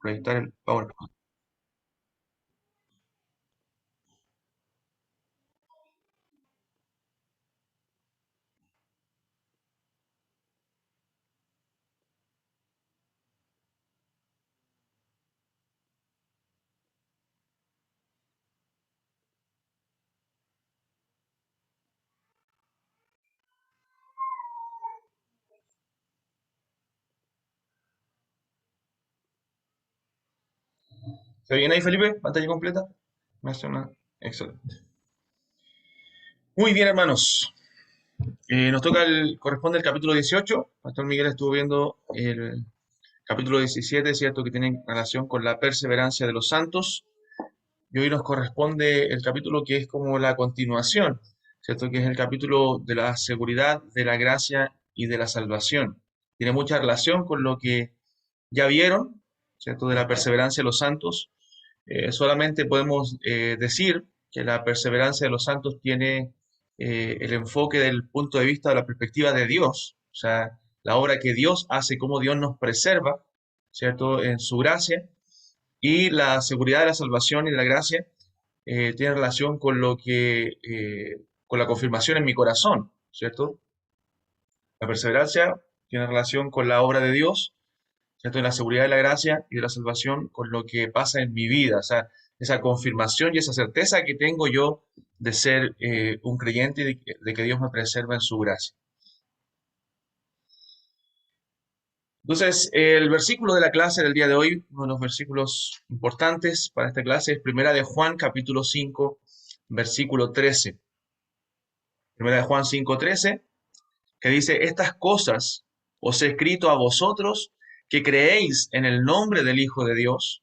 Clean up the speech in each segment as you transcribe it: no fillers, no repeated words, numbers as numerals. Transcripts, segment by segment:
proyectar el PowerPoint. ¿Se viene ahí, Felipe? ¿Pantalla completa? Me hace una... Excelente. Muy bien, hermanos. Corresponde el capítulo 18. Pastor Miguel estuvo viendo el capítulo 17, ¿cierto? Que tiene relación con la perseverancia de los santos. Y hoy nos corresponde el capítulo que es como la continuación, ¿cierto? Que es el capítulo de la seguridad, de la gracia y de la salvación. Tiene mucha relación con lo que ya vieron, ¿cierto? De la perseverancia de los santos. Solamente podemos decir que la perseverancia de los santos tiene el enfoque del punto de vista de la perspectiva de Dios, o sea, la obra que Dios hace, cómo Dios nos preserva, ¿cierto? En su gracia, y la seguridad de la salvación y de la gracia tiene relación con con la confirmación en mi corazón, ¿cierto? La perseverancia tiene relación con la obra de Dios, ¿cierto? Y la seguridad de la gracia y de la salvación con lo que pasa en mi vida, o sea, esa confirmación y esa certeza que tengo yo de ser un creyente y de que Dios me preserva en su gracia. Entonces, el versículo de la clase del día de hoy, uno de los versículos importantes para esta clase, es Primera de Juan, capítulo 5, versículo 13. Primera de Juan 5, 13, que dice, estas cosas os he escrito a vosotros que creéis en el nombre del Hijo de Dios,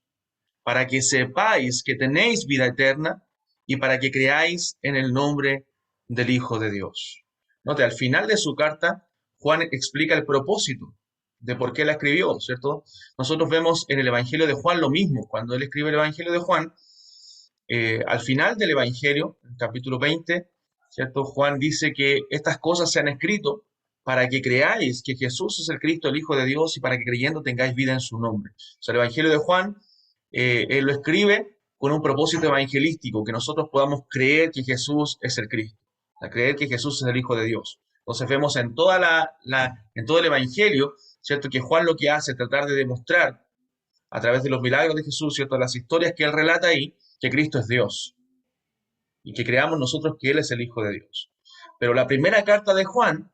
para que sepáis que tenéis vida eterna y para que creáis en el nombre del Hijo de Dios. Note, al final de su carta, Juan explica el propósito de por qué la escribió, ¿cierto? Nosotros vemos en el Evangelio de Juan lo mismo. Cuando él escribe el Evangelio de Juan, al final del Evangelio, en el capítulo 20, ¿cierto? Juan dice que estas cosas se han escrito para que creáis que Jesús es el Cristo, el Hijo de Dios, y para que creyendo tengáis vida en su nombre. O sea, el Evangelio de Juan, él lo escribe con un propósito evangelístico, que nosotros podamos creer que Jesús es el Cristo, a creer que Jesús es el Hijo de Dios. Entonces vemos en en todo el Evangelio, ¿cierto? Que Juan lo que hace es tratar de demostrar a través de los milagros de Jesús, ¿cierto? Las historias que él relata ahí, que Cristo es Dios y que creamos nosotros que Él es el Hijo de Dios. Pero la primera carta de Juan,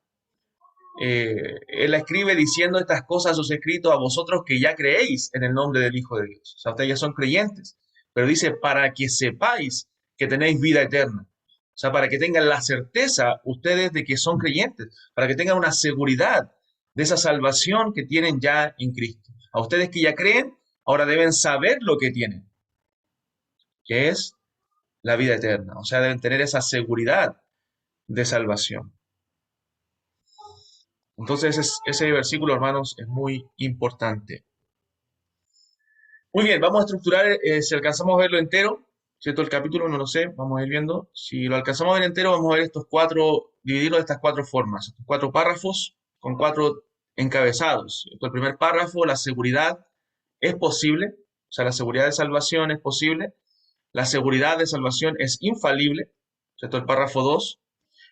él la escribe diciendo estas cosas os he escrito a vosotros que ya creéis en el nombre del Hijo de Dios. O sea, ustedes ya son creyentes. Pero dice, para que sepáis que tenéis vida eterna. O sea, para que tengan la certeza ustedes de que son creyentes, para que tengan una seguridad de esa salvación que tienen ya en Cristo. A ustedes que ya creen, ahora deben saber lo que tienen, que es la vida eterna. O sea, deben tener esa seguridad de salvación. Entonces, ese versículo, hermanos, es muy importante. Muy bien, vamos a estructurar, si alcanzamos a verlo entero, ¿cierto? El capítulo no lo sé, vamos a ir viendo. Si lo alcanzamos a ver entero, vamos a ver dividirlo de estas cuatro formas, estos cuatro párrafos con cuatro encabezados. El primer párrafo, la seguridad es posible, o sea, la seguridad de salvación es posible. La seguridad de salvación es infalible, ¿cierto? El párrafo 2.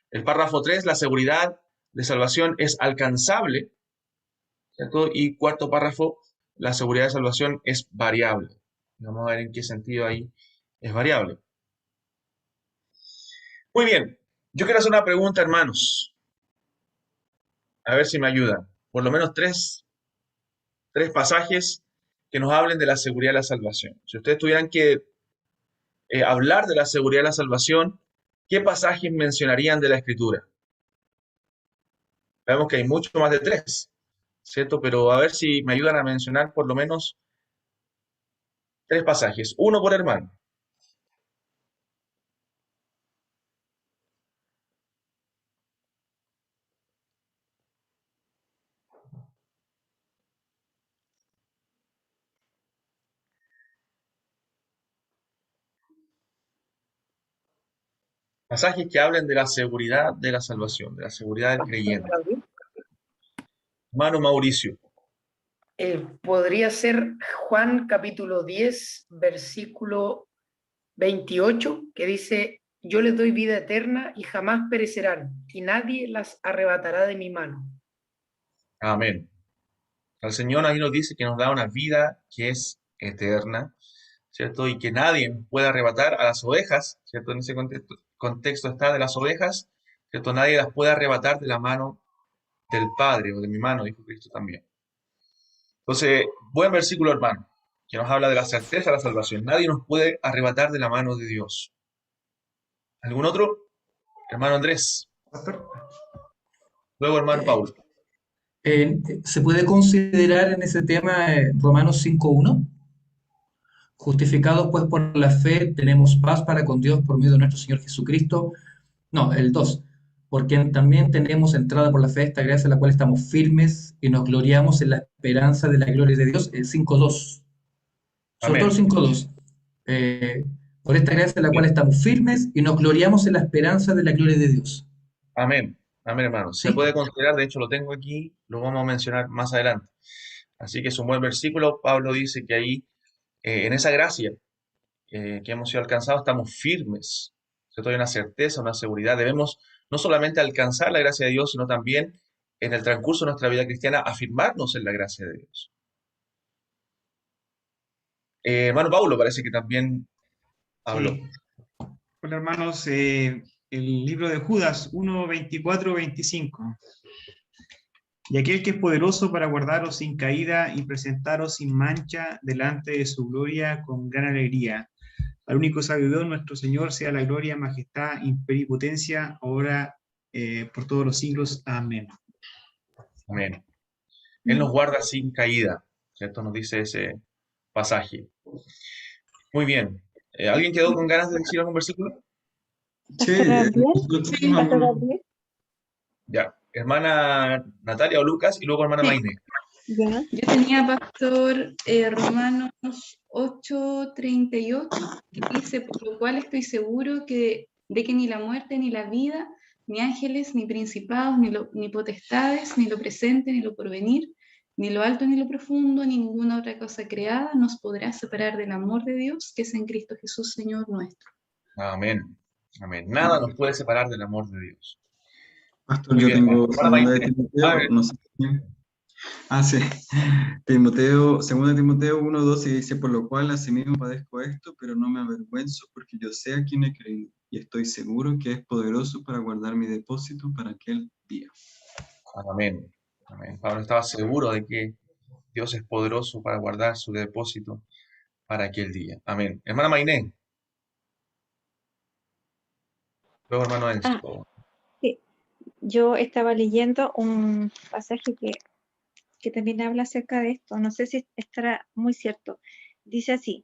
El párrafo 3, la seguridad de salvación es alcanzable, ¿cierto? Y cuarto párrafo, la seguridad de salvación es variable. Vamos a ver en qué sentido ahí es variable. Muy bien, yo quiero hacer una pregunta, hermanos, a ver si me ayudan. Por lo menos tres pasajes que nos hablen de la seguridad de la salvación. Si ustedes tuvieran que hablar de la seguridad de la salvación, ¿qué pasajes mencionarían de la Escritura? Vemos que hay mucho más de tres, ¿cierto? Pero a ver si me ayudan a mencionar por lo menos tres pasajes, uno por hermano. Pasajes que hablen de la seguridad de la salvación, de la seguridad del creyente. Hermano Mauricio. Podría ser Juan capítulo 10, versículo 28, que dice: yo les doy vida eterna y jamás perecerán, y nadie las arrebatará de mi mano. Amén. El Señor ahí nos dice que nos da una vida que es eterna, ¿cierto? Y que nadie puede arrebatar a las ovejas, ¿cierto? En ese contexto está de las ovejas, ¿cierto? Nadie las puede arrebatar de la mano del Padre o de mi mano, dijo Cristo también. Entonces, buen versículo, hermano, que nos habla de la certeza de la salvación. Nadie nos puede arrebatar de la mano de Dios. ¿Algún otro? Hermano Andrés. Pastor, Luego, hermano Paulo. ¿se puede considerar en ese tema Romanos 5:1? Justificados pues por la fe, tenemos paz para con Dios por medio de nuestro Señor Jesucristo. No, el 2. Por quien también tenemos entrada por la fe, esta gracia en la cual estamos firmes y nos gloriamos en la esperanza de la gloria de Dios. El 5:2. Sobre todo el Amén. 5:2. Por esta gracia en la cual estamos firmes y nos gloriamos en la esperanza de la gloria de Dios. Amén. Amén, hermano. Se ¿Sí? puede considerar, de hecho lo tengo aquí, lo vamos a mencionar más adelante. Así que es un buen versículo. Pablo dice que ahí, en esa gracia que hemos sido alcanzados, estamos firmes. ¿Cierto? Hay una certeza, una seguridad. Debemos no solamente alcanzar la gracia de Dios, sino también en el transcurso de nuestra vida cristiana afirmarnos en la gracia de Dios. Hermano Paulo parece que también habló. Sí. Hola hermanos, el libro de Judas 1:24-25. Y aquel que es poderoso para guardaros sin caída y presentaros sin mancha delante de su gloria con gran alegría. Al único sabio Dios, nuestro Señor, sea la gloria, majestad, imperio y potencia, ahora por todos los siglos. Amén. Amén. Él nos guarda sin caída, ¿cierto? Nos dice ese pasaje. Muy bien. ¿Alguien quedó con ganas de decir algún versículo? Sí, Pastor Gabriel, nosotros tenemos Pastor algunos. Gabriel, Ya. Hermana Natalia o Lucas y luego hermana Sí. Maine. ya. Yo tenía, pastor, Romanos 8:38, que dice: por lo cual estoy seguro de que ni la muerte, ni la vida, ni ángeles, ni principados, ni potestades, ni lo presente, ni lo porvenir, ni lo alto, ni lo profundo, ni ninguna otra cosa creada nos podrá separar del amor de Dios que es en Cristo Jesús, Señor nuestro. Amén. Amén. Nada nos puede separar del amor de Dios. Pastor, Muy yo bien, hermano. tengo Hermana segunda de Maite. Timoteo, A ver. no sé si- sí. Segunda de Timoteo 1:12 dice, por lo cual asimismo padezco esto, pero no me avergüenzo porque yo sé a quién he creído y estoy seguro que es poderoso para guardar mi depósito para aquel día. Amén. Amén. Pablo estaba seguro de que Dios es poderoso para guardar su depósito para aquel día. Amén. Hermana Mainé. Luego hermano Enzo. Sí. Yo estaba leyendo un pasaje que también habla acerca de esto. No sé si estará muy cierto. Dice así.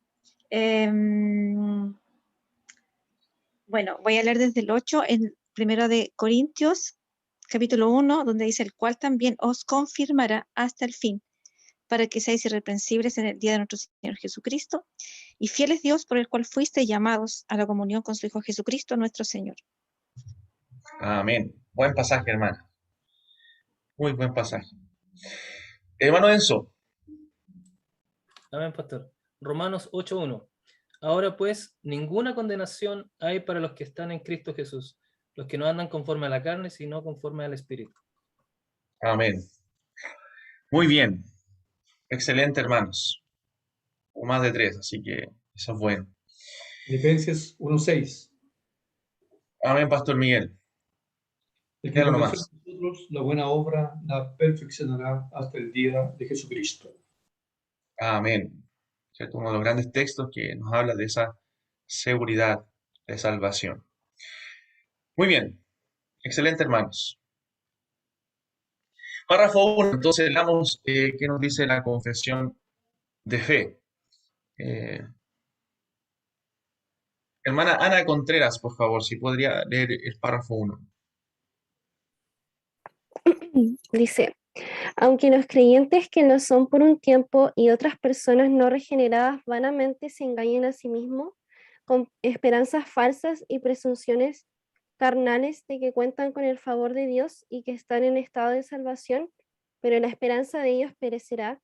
Bueno, voy a leer desde el 8, en primero de Corintios, capítulo 1, donde dice: el cual también os confirmará hasta el fin, para que seáis irreprensibles en el día de nuestro Señor Jesucristo, y fiel es Dios por el cual fuisteis llamados a la comunión con su Hijo Jesucristo, nuestro Señor. Amén. Buen pasaje, hermana. Muy buen pasaje. Hermano Enzo. Amén, pastor. Romanos 8:1. Ahora pues, ninguna condenación hay para los que están en Cristo Jesús, los que no andan conforme a la carne, sino conforme al Espíritu. Amén. Muy bien. Excelente, hermanos. O más de 3, así que eso es bueno. Filipenses 1:6. Amén, Pastor Miguel. El que Léalo comenzó nomás. en nosotros la buena obra la perfeccionará hasta el día de Jesucristo. Amén. ¿Cierto? Uno de los grandes textos que nos habla de esa seguridad de salvación. Muy bien. Excelente, hermanos. Párrafo 1. Entonces, leamos qué nos dice la confesión de fe. Hermana Ana Contreras, por favor, si podría leer el párrafo 1. Dice: aunque los creyentes que lo son por un tiempo y otras personas no regeneradas vanamente se engañen a sí mismos con esperanzas falsas y presunciones carnales de que cuentan con el favor de Dios y que están en estado de salvación, pero la esperanza de ellos perecerá,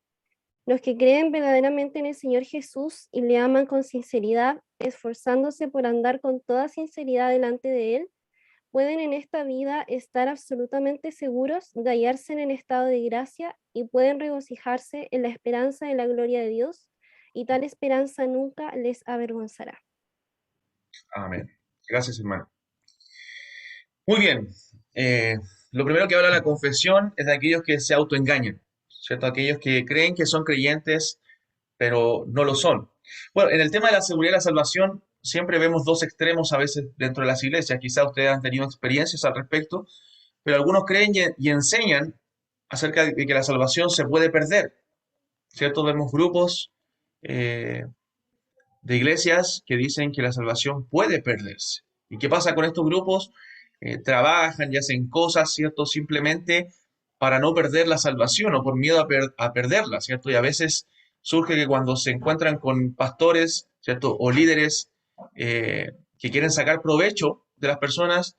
Los que creen verdaderamente en el Señor Jesús y le aman con sinceridad, esforzándose por andar con toda sinceridad delante de Él, pueden en esta vida estar absolutamente seguros de hallarse en el estado de gracia y pueden regocijarse en la esperanza de la gloria de Dios, y tal esperanza nunca les avergonzará. Amén. Gracias, hermano. Muy bien. Lo primero que habla la confesión es de aquellos que se autoengañan, ¿cierto? Aquellos que creen que son creyentes, pero no lo son. Bueno, en el tema de la seguridad y la salvación, siempre vemos dos extremos a veces dentro de las iglesias. Quizás ustedes han tenido experiencias al respecto, pero algunos creen y enseñan acerca de que la salvación se puede perder, ¿cierto? Vemos grupos de iglesias que dicen que la salvación puede perderse. ¿Y qué pasa con estos grupos? Trabajan y hacen cosas, ¿cierto? Simplemente para no perder la salvación o por miedo a perderla, ¿cierto? Y a veces surge que cuando se encuentran con pastores, ¿cierto? O líderes que quieren sacar provecho de las personas,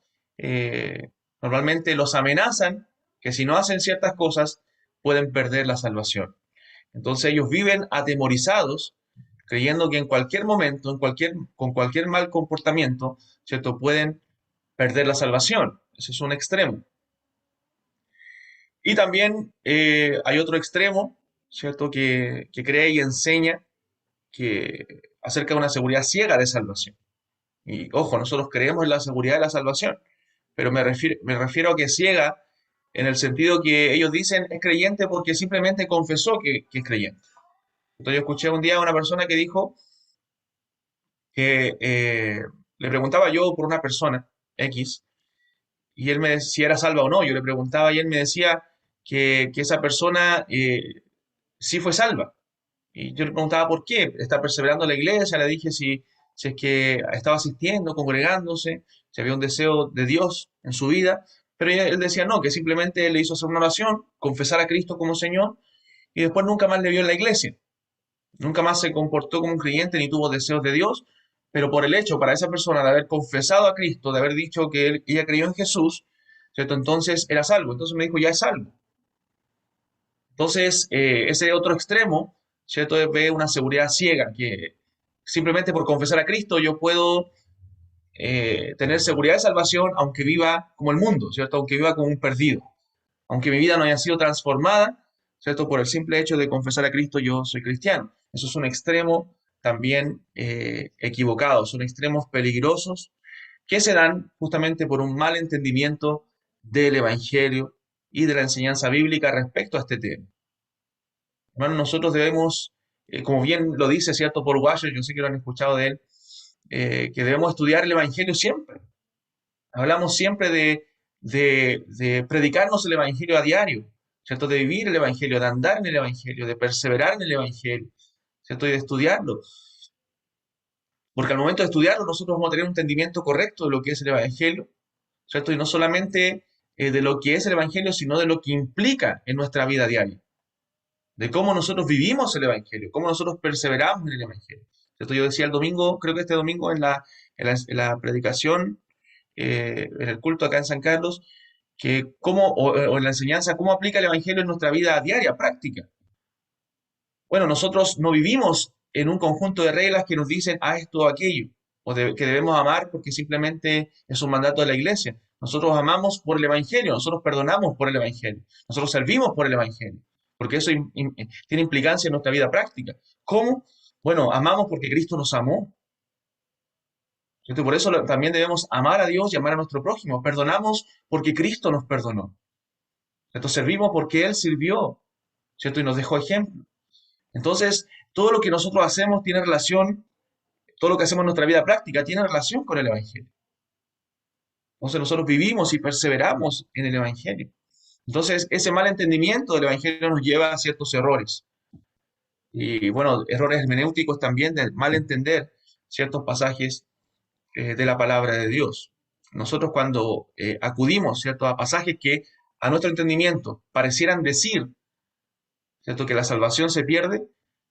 normalmente los amenazan que si no hacen ciertas cosas pueden perder la salvación. Entonces ellos viven atemorizados, creyendo que en cualquier momento, con cualquier mal comportamiento, ¿cierto? Pueden perder la salvación. Ese es un extremo. Y también hay otro extremo, ¿cierto? Que cree y enseña acerca de una seguridad ciega de salvación. Y ojo, nosotros creemos en la seguridad de la salvación, pero me refiero a que ciega en el sentido que ellos dicen es creyente porque simplemente confesó que es creyente. Entonces yo escuché un día a una persona que dijo que le preguntaba yo por una persona X y él me decía si era salva o no. Yo le preguntaba y él me decía que esa persona sí fue salva. Y yo le preguntaba por qué, está perseverando en la iglesia, le dije si es que estaba asistiendo, congregándose, si había un deseo de Dios en su vida, pero él decía no, que simplemente le hizo hacer una oración, confesar a Cristo como Señor, y después nunca más le vio en la iglesia. Nunca más se comportó como un creyente ni tuvo deseos de Dios, pero por el hecho para esa persona de haber confesado a Cristo, de haber dicho que ella creyó en Jesús, ¿cierto? Entonces era salvo. Entonces me dijo, ya es salvo. Entonces, ese otro extremo, ¿cierto? Ve una seguridad ciega, que simplemente por confesar a Cristo yo puedo tener seguridad de salvación aunque viva como el mundo, ¿cierto? Aunque viva como un perdido. Aunque mi vida no haya sido transformada, ¿cierto? Por el simple hecho de confesar a Cristo, yo soy cristiano. Eso es un extremo también equivocado, son extremos peligrosos que se dan justamente por un mal entendimiento del Evangelio y de la enseñanza bíblica respecto a este tema. Hermanos, nosotros debemos, como bien lo dice, ¿cierto? Paul Washer, yo sé que lo han escuchado de él, que debemos estudiar el Evangelio siempre. Hablamos siempre de predicarnos el Evangelio a diario, ¿cierto? De vivir el Evangelio, de andar en el Evangelio, de perseverar en el Evangelio, ¿cierto? Y de estudiarlo. Porque al momento de estudiarlo nosotros vamos a tener un entendimiento correcto de lo que es el Evangelio, ¿cierto? Y no solamente de lo que es el Evangelio, sino de lo que implica en nuestra vida diaria. De cómo nosotros vivimos el Evangelio, cómo nosotros perseveramos en el Evangelio. ¿Cierto? Yo decía el domingo, creo que este domingo en la predicación, en el culto acá en San Carlos, que o en la enseñanza, cómo aplica el Evangelio en nuestra vida diaria, práctica. Bueno, nosotros no vivimos en un conjunto de reglas que nos dicen esto o aquello, que debemos amar porque simplemente es un mandato de la iglesia. Nosotros amamos por el Evangelio, nosotros perdonamos por el Evangelio, nosotros servimos por el Evangelio, porque eso tiene implicancia en nuestra vida práctica. ¿Cómo? Bueno, amamos porque Cristo nos amó. ¿Cierto? Por eso también debemos amar a Dios y amar a nuestro prójimo. Perdonamos porque Cristo nos perdonó. ¿Cierto? Servimos porque Él sirvió, ¿cierto? Y nos dejó ejemplo. Entonces, todo lo que nosotros hacemos tiene relación, todo lo que hacemos en nuestra vida práctica tiene relación con el Evangelio. Entonces, nosotros vivimos y perseveramos en el Evangelio. Entonces, ese mal entendimiento del Evangelio nos lleva a ciertos errores. Y bueno, errores hermenéuticos también del mal entender ciertos pasajes de la palabra de Dios. Nosotros cuando acudimos, ¿cierto?, a pasajes que a nuestro entendimiento parecieran decir, ¿cierto?, que la salvación se pierde,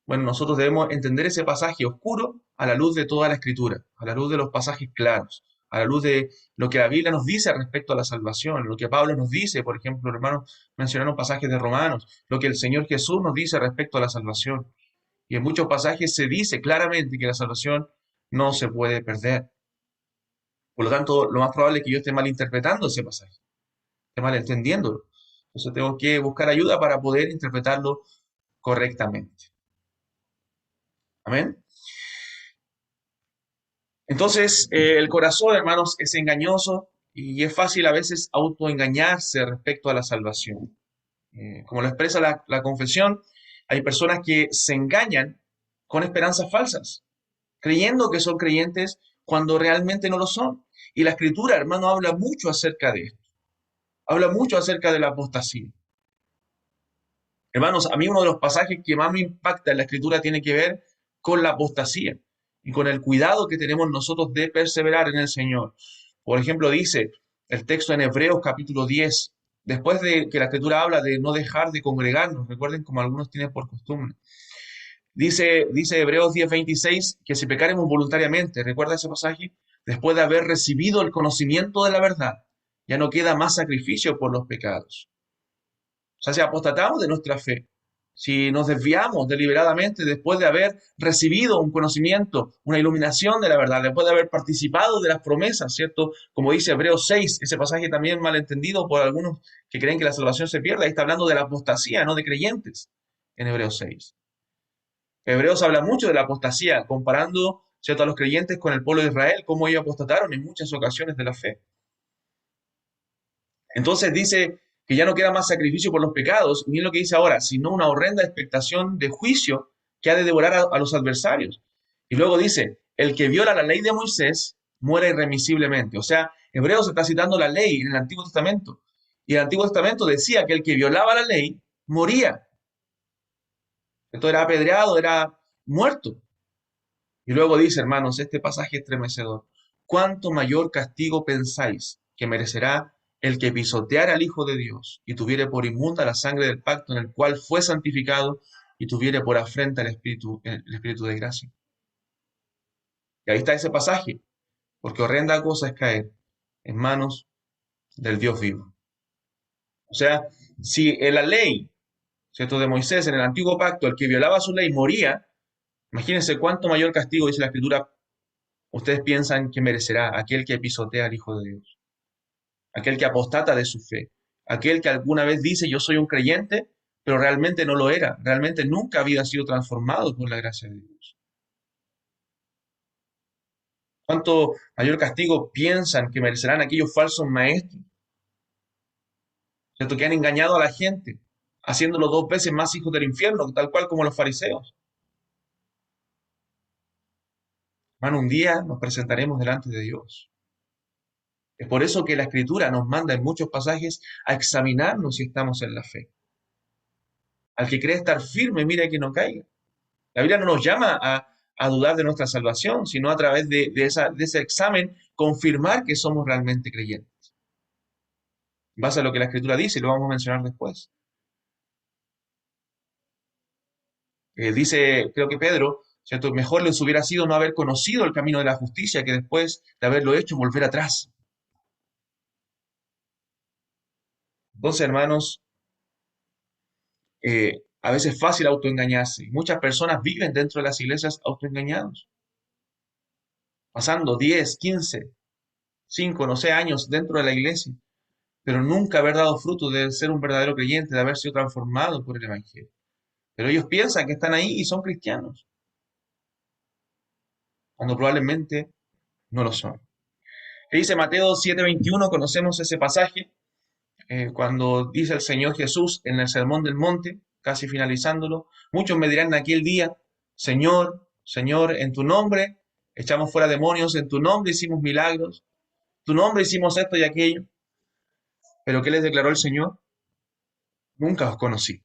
bueno, nosotros debemos entender ese pasaje oscuro a la luz de toda la Escritura, a la luz de los pasajes claros, a la luz de lo que la Biblia nos dice respecto a la salvación, lo que Pablo nos dice, por ejemplo, hermanos, mencionaron pasajes de Romanos, lo que el Señor Jesús nos dice respecto a la salvación. Y en muchos pasajes se dice claramente que la salvación no se puede perder. Por lo tanto, lo más probable es que yo esté malinterpretando ese pasaje, esté malentendiéndolo. Entonces tengo que buscar ayuda para poder interpretarlo correctamente. Amén. Entonces, el corazón, hermanos, es engañoso y es fácil a veces autoengañarse respecto a la salvación. Como lo expresa la confesión, hay personas que se engañan con esperanzas falsas, creyendo que son creyentes cuando realmente no lo son. Y la Escritura, hermano, habla mucho acerca de esto. Habla mucho acerca de la apostasía. Hermanos, a mí uno de los pasajes que más me impacta en la Escritura tiene que ver con la apostasía y con el cuidado que tenemos nosotros de perseverar en el Señor. Por ejemplo, dice el texto en Hebreos capítulo 10, después de que la Escritura habla de no dejar de congregarnos, recuerden como algunos tienen por costumbre. Dice Hebreos 10:26 que si pecaremos voluntariamente, ¿recuerda ese pasaje? Después de haber recibido el conocimiento de la verdad, ya no queda más sacrificio por los pecados. O sea, si apostatamos de nuestra fe, si nos desviamos deliberadamente después de haber recibido un conocimiento, una iluminación de la verdad, después de haber participado de las promesas, ¿cierto? Como dice Hebreos 6, ese pasaje también malentendido por algunos que creen que la salvación se pierde, ahí está hablando de la apostasía, no de creyentes, en Hebreos 6. Hebreos habla mucho de la apostasía, comparando, ¿cierto?, a los creyentes con el pueblo de Israel, cómo ellos apostataron en muchas ocasiones de la fe. Entonces dice que ya no queda más sacrificio por los pecados, ni es lo que dice ahora, sino una horrenda expectación de juicio que ha de devorar a los adversarios. Y luego dice, el que viola la ley de Moisés muere irremisiblemente. O sea, Hebreos está citando la ley en el Antiguo Testamento. Y el Antiguo Testamento decía que el que violaba la ley moría. Esto era apedreado, era muerto. Y luego dice, hermanos, este pasaje estremecedor. ¿Cuánto mayor castigo pensáis que merecerá el que pisoteara al Hijo de Dios y tuviere por inmunda la sangre del pacto en el cual fue santificado y tuviere por afrenta el Espíritu de gracia? Y ahí está ese pasaje, porque horrenda cosa es caer en manos del Dios vivo. O sea, si en la ley, ¿cierto?, de Moisés, en el antiguo pacto, el que violaba su ley moría, imagínense cuánto mayor castigo, dice la Escritura, ustedes piensan que merecerá aquel que pisotea al Hijo de Dios, aquel que apostata de su fe, aquel que alguna vez dice yo soy un creyente, pero realmente no lo era, realmente nunca había sido transformado por la gracia de Dios. ¿Cuánto mayor castigo piensan que merecerán aquellos falsos maestros, ¿cierto?, que han engañado a la gente, haciéndolo 2 veces más hijos del infierno, tal cual como los fariseos? Hermano, un día nos presentaremos delante de Dios. Es por eso que la Escritura nos manda en muchos pasajes a examinarnos si estamos en la fe. Al que cree estar firme, mira que no caiga. La Biblia no nos llama a dudar de nuestra salvación, sino a través de ese examen confirmar que somos realmente creyentes. En base a lo que la Escritura dice, y lo vamos a mencionar después. Dice, creo que Pedro, ¿cierto?, mejor les hubiera sido no haber conocido el camino de la justicia que después de haberlo hecho volver atrás. Entonces, hermanos, a veces es fácil autoengañarse. Muchas personas viven dentro de las iglesias autoengañados, pasando 10, 15, 5, no sé, años dentro de la iglesia, pero nunca haber dado fruto de ser un verdadero creyente, de haber sido transformado por el Evangelio. Pero ellos piensan que están ahí y son cristianos, cuando probablemente no lo son. ¿Qué dice Mateo 7:21? Conocemos ese pasaje, cuando dice el Señor Jesús en el Sermón del Monte, casi finalizándolo, muchos me dirán en aquel día, Señor, Señor, en tu nombre echamos fuera demonios, en tu nombre hicimos milagros, en tu nombre hicimos esto y aquello. ¿Pero qué les declaró el Señor? Nunca os conocí.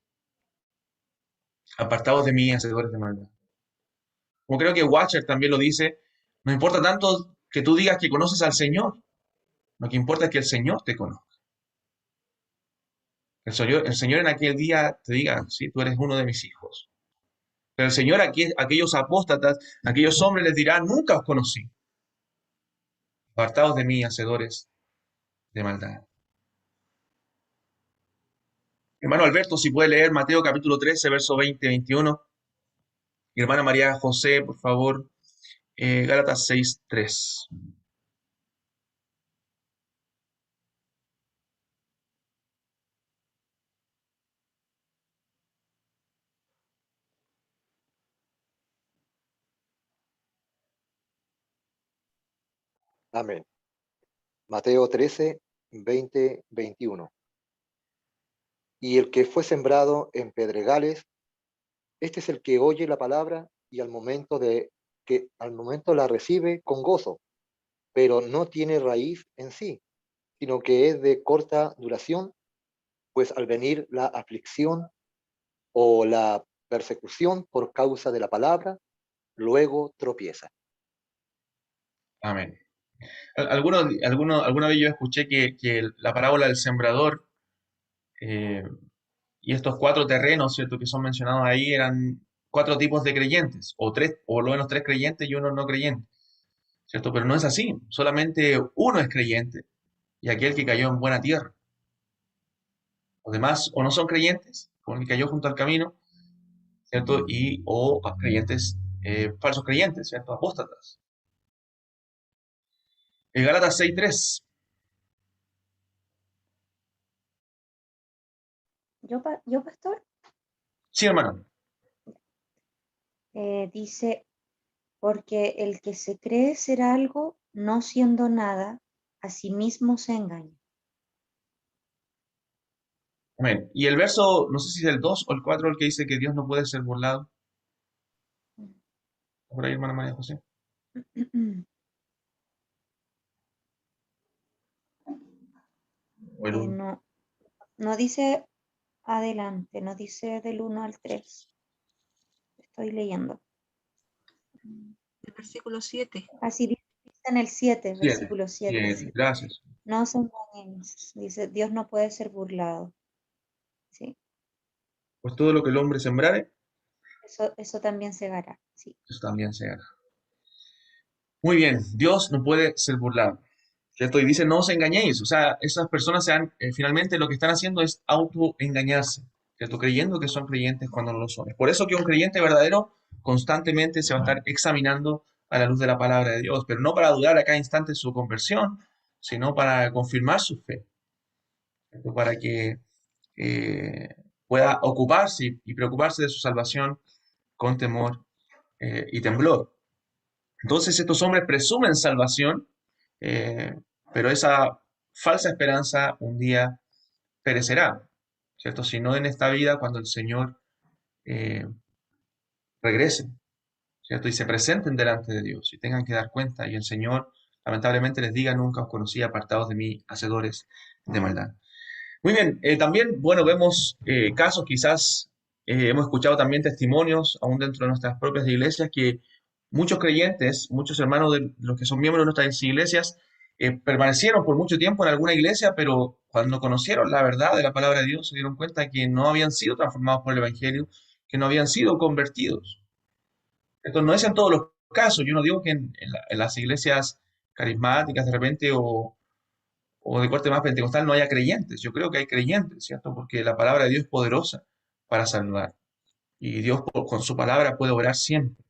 Apartados de mí, hacedores de maldad. Como creo que Watcher también lo dice, no importa tanto que tú digas que conoces al Señor, lo que importa es que el Señor te conozca. El Señor en aquel día te diga, sí, tú eres uno de mis hijos. Pero el Señor a aquellos apóstatas, a aquellos hombres les dirá, nunca os conocí. Apartaos de mí, hacedores de maldad. Hermano Alberto, si puede leer Mateo capítulo 13, verso 20-21. Y hermana María José, por favor, Gálatas 6:3. Amén. Mateo 13, 20, 21. Y el que fue sembrado en pedregales, este es el que oye la palabra y al momento la recibe con gozo, pero no tiene raíz en sí, sino que es de corta duración, pues al venir la aflicción o la persecución por causa de la palabra, luego tropieza. Amén. Alguna vez yo escuché que la parábola del sembrador y estos 4 terrenos, ¿cierto?, que son mencionados ahí eran 4 tipos de creyentes, o 3, o lo menos 3 creyentes y uno no creyente, ¿cierto? Pero no es así, solamente uno es creyente y aquel que cayó en buena tierra. Los demás o no son creyentes, como el que cayó junto al camino, ¿cierto? O creyentes, falsos creyentes, ¿cierto? Apóstatas. Gálatas 6:3. Yo, pastor, Sí, hermano. dice, porque el que se cree ser algo, no siendo nada, a sí mismo se engaña. Amén. Y el verso, no sé si es el 2 o el 4 el que dice que Dios no puede ser burlado. Por ahí, hermana María José. O el 1. No, no dice adelante, no dice del 1 al 3. Estoy leyendo. El versículo 7. Así dice en el 7, 7. versículo 7. Sí. Gracias. No se engañen, dice, Dios no puede ser burlado. Sí, Pues todo lo que el hombre sembrare, eso también segará. Sí. eso también se hará. Muy bien, Dios no puede ser burlado, ¿cierto? Y dice, no os engañéis. O sea, esas personas finalmente lo que están haciendo es autoengañarse, ¿cierto? Creyendo que son creyentes cuando no lo son. Es por eso que un creyente verdadero constantemente se va a estar examinando a la luz de la palabra de Dios, pero no para dudar a cada instante su conversión, sino para confirmar su fe, ¿cierto? Para que pueda ocuparse y preocuparse de su salvación con temor y temblor. Entonces estos hombres presumen salvación, eh, pero esa falsa esperanza un día perecerá, ¿cierto? Si no en esta vida, cuando el Señor eh, regrese, ¿cierto? Y se presenten delante de Dios y tengan que dar cuenta y el Señor lamentablemente les diga, nunca os conocí, apartados de mí, hacedores de maldad. Muy bien, también, bueno, vemos casos, quizás hemos escuchado también testimonios, aún dentro de nuestras propias iglesias, que muchos creyentes, muchos hermanos de los que son miembros de nuestras iglesias, permanecieron por mucho tiempo en alguna iglesia, pero cuando conocieron la verdad de la palabra de Dios, se dieron cuenta que no habían sido transformados por el Evangelio, que no habían sido convertidos. Esto no es en todos los casos, yo no digo que en las iglesias carismáticas de repente o de corte más pentecostal no haya creyentes. Yo creo que hay creyentes, ¿cierto? Porque la palabra de Dios es poderosa para salvar. Y Dios con su palabra puede obrar siempre.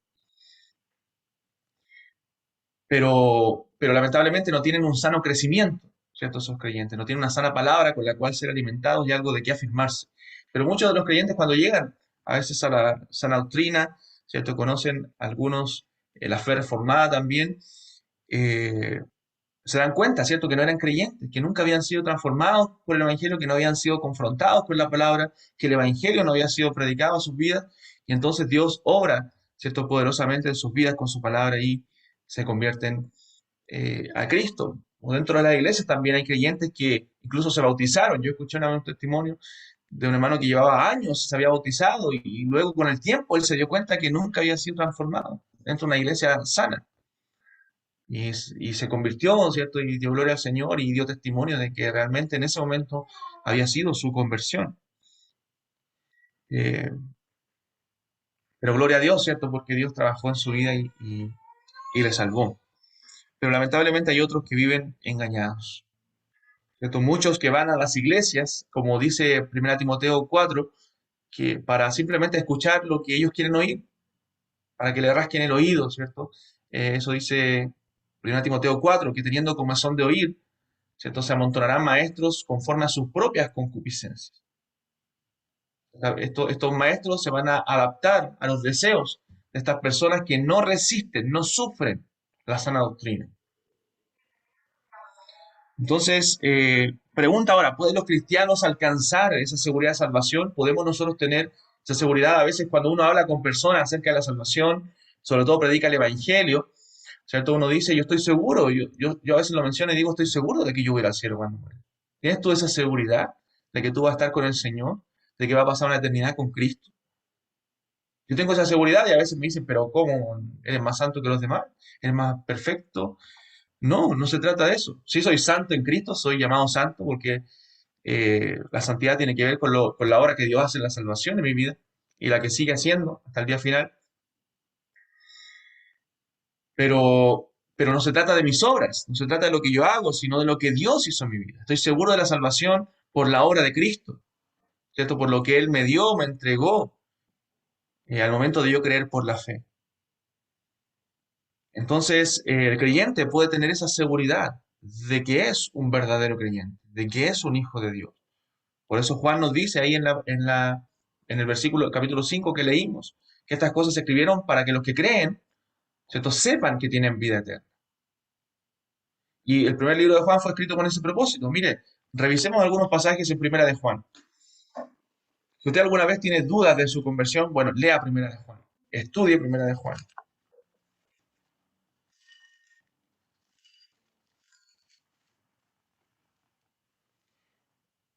Pero lamentablemente no tienen un sano crecimiento, ¿cierto? Esos creyentes. No tienen una sana palabra con la cual ser alimentados y algo de qué afirmarse. Pero muchos de los creyentes cuando llegan a veces a la sana doctrina, ¿cierto? Conocen algunos la fe reformada también, se dan cuenta, ¿cierto?, que no eran creyentes, que nunca habían sido transformados por el Evangelio, que no habían sido confrontados con la palabra, que el Evangelio no había sido predicado a sus vidas, y entonces Dios obra, ¿cierto?, poderosamente en sus vidas con su palabra y se convierten a Cristo. O dentro de las iglesias también hay creyentes que incluso se bautizaron. Yo escuché un testimonio de un hermano que llevaba años, se había bautizado y luego con el tiempo él se dio cuenta que nunca había sido transformado dentro de una iglesia sana. Y se convirtió, ¿cierto? Y dio gloria al Señor y dio testimonio de que realmente en ese momento había sido su conversión. Eh, pero gloria a Dios, ¿cierto? Porque Dios trabajó en su vida y le salvó. pero lamentablemente hay otros que viven engañados. ¿Cierto? Muchos que van a las iglesias, como dice 1 Timoteo 4, que para simplemente escuchar lo que ellos quieren oír, para que le rasquen el oído, ¿cierto? Eso dice 1 Timoteo 4, que teniendo comezón de oír, ¿cierto? Se amontonarán maestros conforme a sus propias concupiscencias. Estos maestros se van a adaptar a los deseos de estas personas que no resisten, no sufren la sana doctrina. Entonces, pregunta ahora, ¿pueden los cristianos alcanzar esa seguridad de salvación? ¿Podemos nosotros tener esa seguridad? A veces cuando uno habla con personas acerca de la salvación, sobre todo predica el Evangelio, ¿cierto? Uno dice, yo estoy seguro, yo a veces lo menciono y digo, estoy seguro de que yo voy a ir al cielo cuando muera. ¿Tienes tú esa seguridad de que tú vas a estar con el Señor? ¿De que va a pasar una eternidad con Cristo? Yo tengo esa seguridad y a veces me dicen, pero ¿cómo? ¿Eres más santo que los demás? ¿Eres más perfecto? No, no se trata de eso. Sí soy santo en Cristo, soy llamado santo porque la santidad tiene que ver con la obra que Dios hace en la salvación de mi vida y la que sigue haciendo hasta el día final. Pero no se trata de mis obras, no se trata de lo que yo hago, sino de lo que Dios hizo en mi vida. Estoy seguro de la salvación por la obra de Cristo, ¿cierto? Por lo que Él me dio, me entregó al momento de yo creer por la fe. Entonces, el creyente puede tener esa seguridad de que es un verdadero creyente, de que es un hijo de Dios. Por eso Juan nos dice ahí en el versículo, capítulo 5 que leímos, que estas cosas se escribieron para que los que creen, ¿cierto?, sepan que tienen vida eterna. Y el primer libro de Juan fue escrito con ese propósito. Mire, revisemos algunos pasajes en Primera de Juan. Si usted alguna vez tiene dudas de su conversión, bueno, lea Primera de Juan. Estudie Primera de Juan.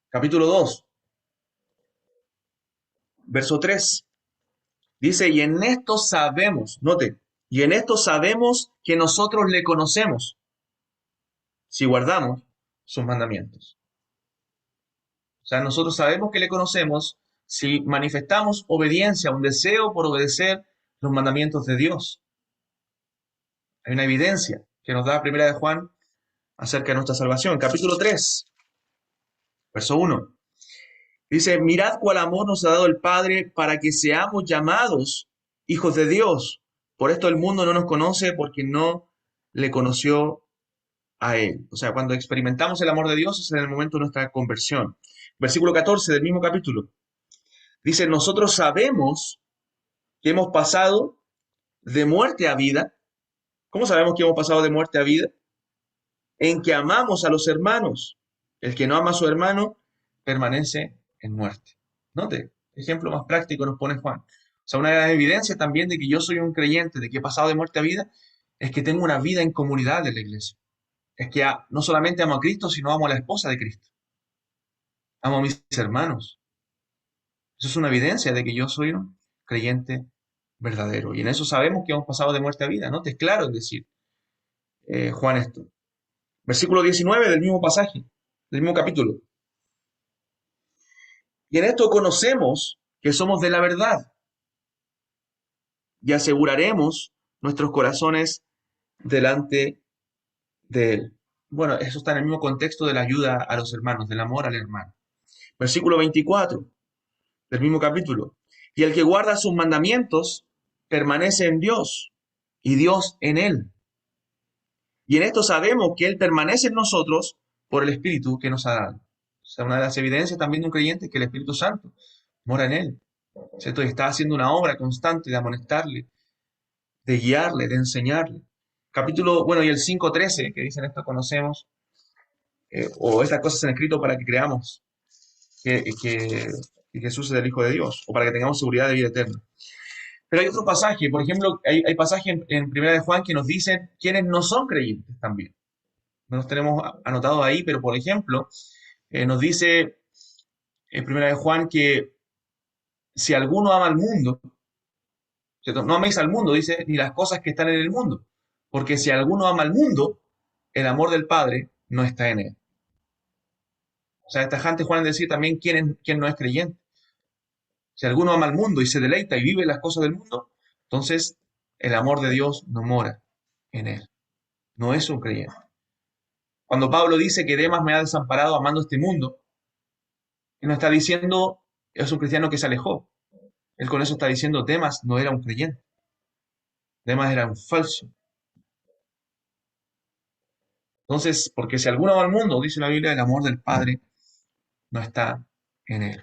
Capítulo 2, verso 3. Dice, y en esto sabemos, note, y en esto sabemos que nosotros le conocemos, si guardamos sus mandamientos. O sea, nosotros sabemos que le conocemos si manifestamos obediencia, un deseo por obedecer los mandamientos de Dios. Hay una evidencia que nos da Primera de Juan acerca de nuestra salvación. Capítulo 3, verso 1. Dice, mirad cuál amor nos ha dado el Padre para que seamos llamados hijos de Dios. Por esto el mundo no nos conoce porque no le conoció a Él. O sea, cuando experimentamos el amor de Dios es en el momento de nuestra conversión. Versículo 14 del mismo capítulo. Dice, nosotros sabemos que hemos pasado de muerte a vida. ¿Cómo sabemos que hemos pasado de muerte a vida? En que amamos a los hermanos. El que no ama a su hermano permanece en muerte. Note, ejemplo más práctico nos pone Juan. O sea, una de las evidencias también de que yo soy un creyente, de que he pasado de muerte a vida, es que tengo una vida en comunidad de la iglesia. Es que no solamente amo a Cristo, sino amo a la esposa de Cristo. Amo a mis hermanos. Eso es una evidencia de que yo soy un creyente verdadero. Y en eso sabemos que hemos pasado de muerte a vida. Note, es claro en decir Juan esto. Versículo 19 del mismo pasaje, del mismo capítulo. Y en esto conocemos que somos de la verdad y aseguraremos nuestros corazones delante de Él. Bueno, eso está en el mismo contexto de la ayuda a los hermanos, del amor al hermano. Versículo 24 del mismo capítulo. Y el que guarda sus mandamientos permanece en Dios y Dios en él. Y en esto sabemos que Él permanece en nosotros por el Espíritu que nos ha dado. O sea, una de las evidencias también de un creyente es que el Espíritu Santo mora en él, ¿cierto? Y está haciendo una obra constante de amonestarle, de guiarle, de enseñarle. Capítulo, bueno, y el 5:13, que dicen esto conocemos, o estas cosas se han escrito para que creamos que Jesús es el Hijo de Dios, o para que tengamos seguridad de vida eterna. Pero hay otro pasaje, por ejemplo, hay pasajes en Primera de Juan que nos dicen quiénes no son creyentes también. No los tenemos anotados ahí, pero por ejemplo, nos dice en Primera de Juan que si alguno ama al mundo, ¿cierto? No améis al mundo, dice, ni las cosas que están en el mundo, porque si alguno ama al mundo, el amor del Padre no está en él. O sea, es tajante Juan en decir también quién no es creyente. Si alguno ama al mundo y se deleita y vive las cosas del mundo, entonces el amor de Dios no mora en él. no es un creyente. Cuando Pablo dice que Demas me ha desamparado amando este mundo, él no está diciendo es un cristiano que se alejó. Él con eso está diciendo Demas no era un creyente. Demas era un falso. Entonces, porque si alguno va al mundo, dice la Biblia, el amor del Padre no está en él.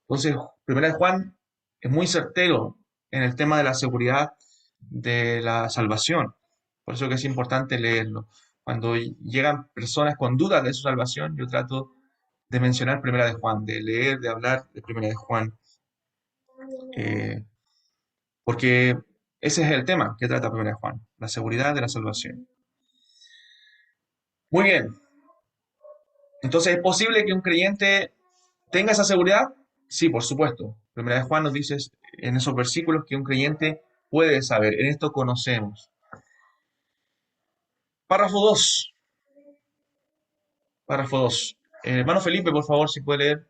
Entonces, Primera de Juan es muy certero en el tema de la seguridad de la salvación. Por eso que es importante leerlo. Cuando llegan personas con dudas de su salvación, yo trato de mencionar Primera de Juan, de leer, de hablar de Primera de Juan. Porque ese es el tema que trata Primera de Juan, la seguridad de la salvación. Muy bien. Entonces, ¿es posible que un creyente tenga esa seguridad? Sí, por supuesto. Primera de Juan nos dice en esos versículos que un creyente puede saber. En esto conocemos. Párrafo 2. Párrafo 2. Hermano Felipe, por favor, si puede leer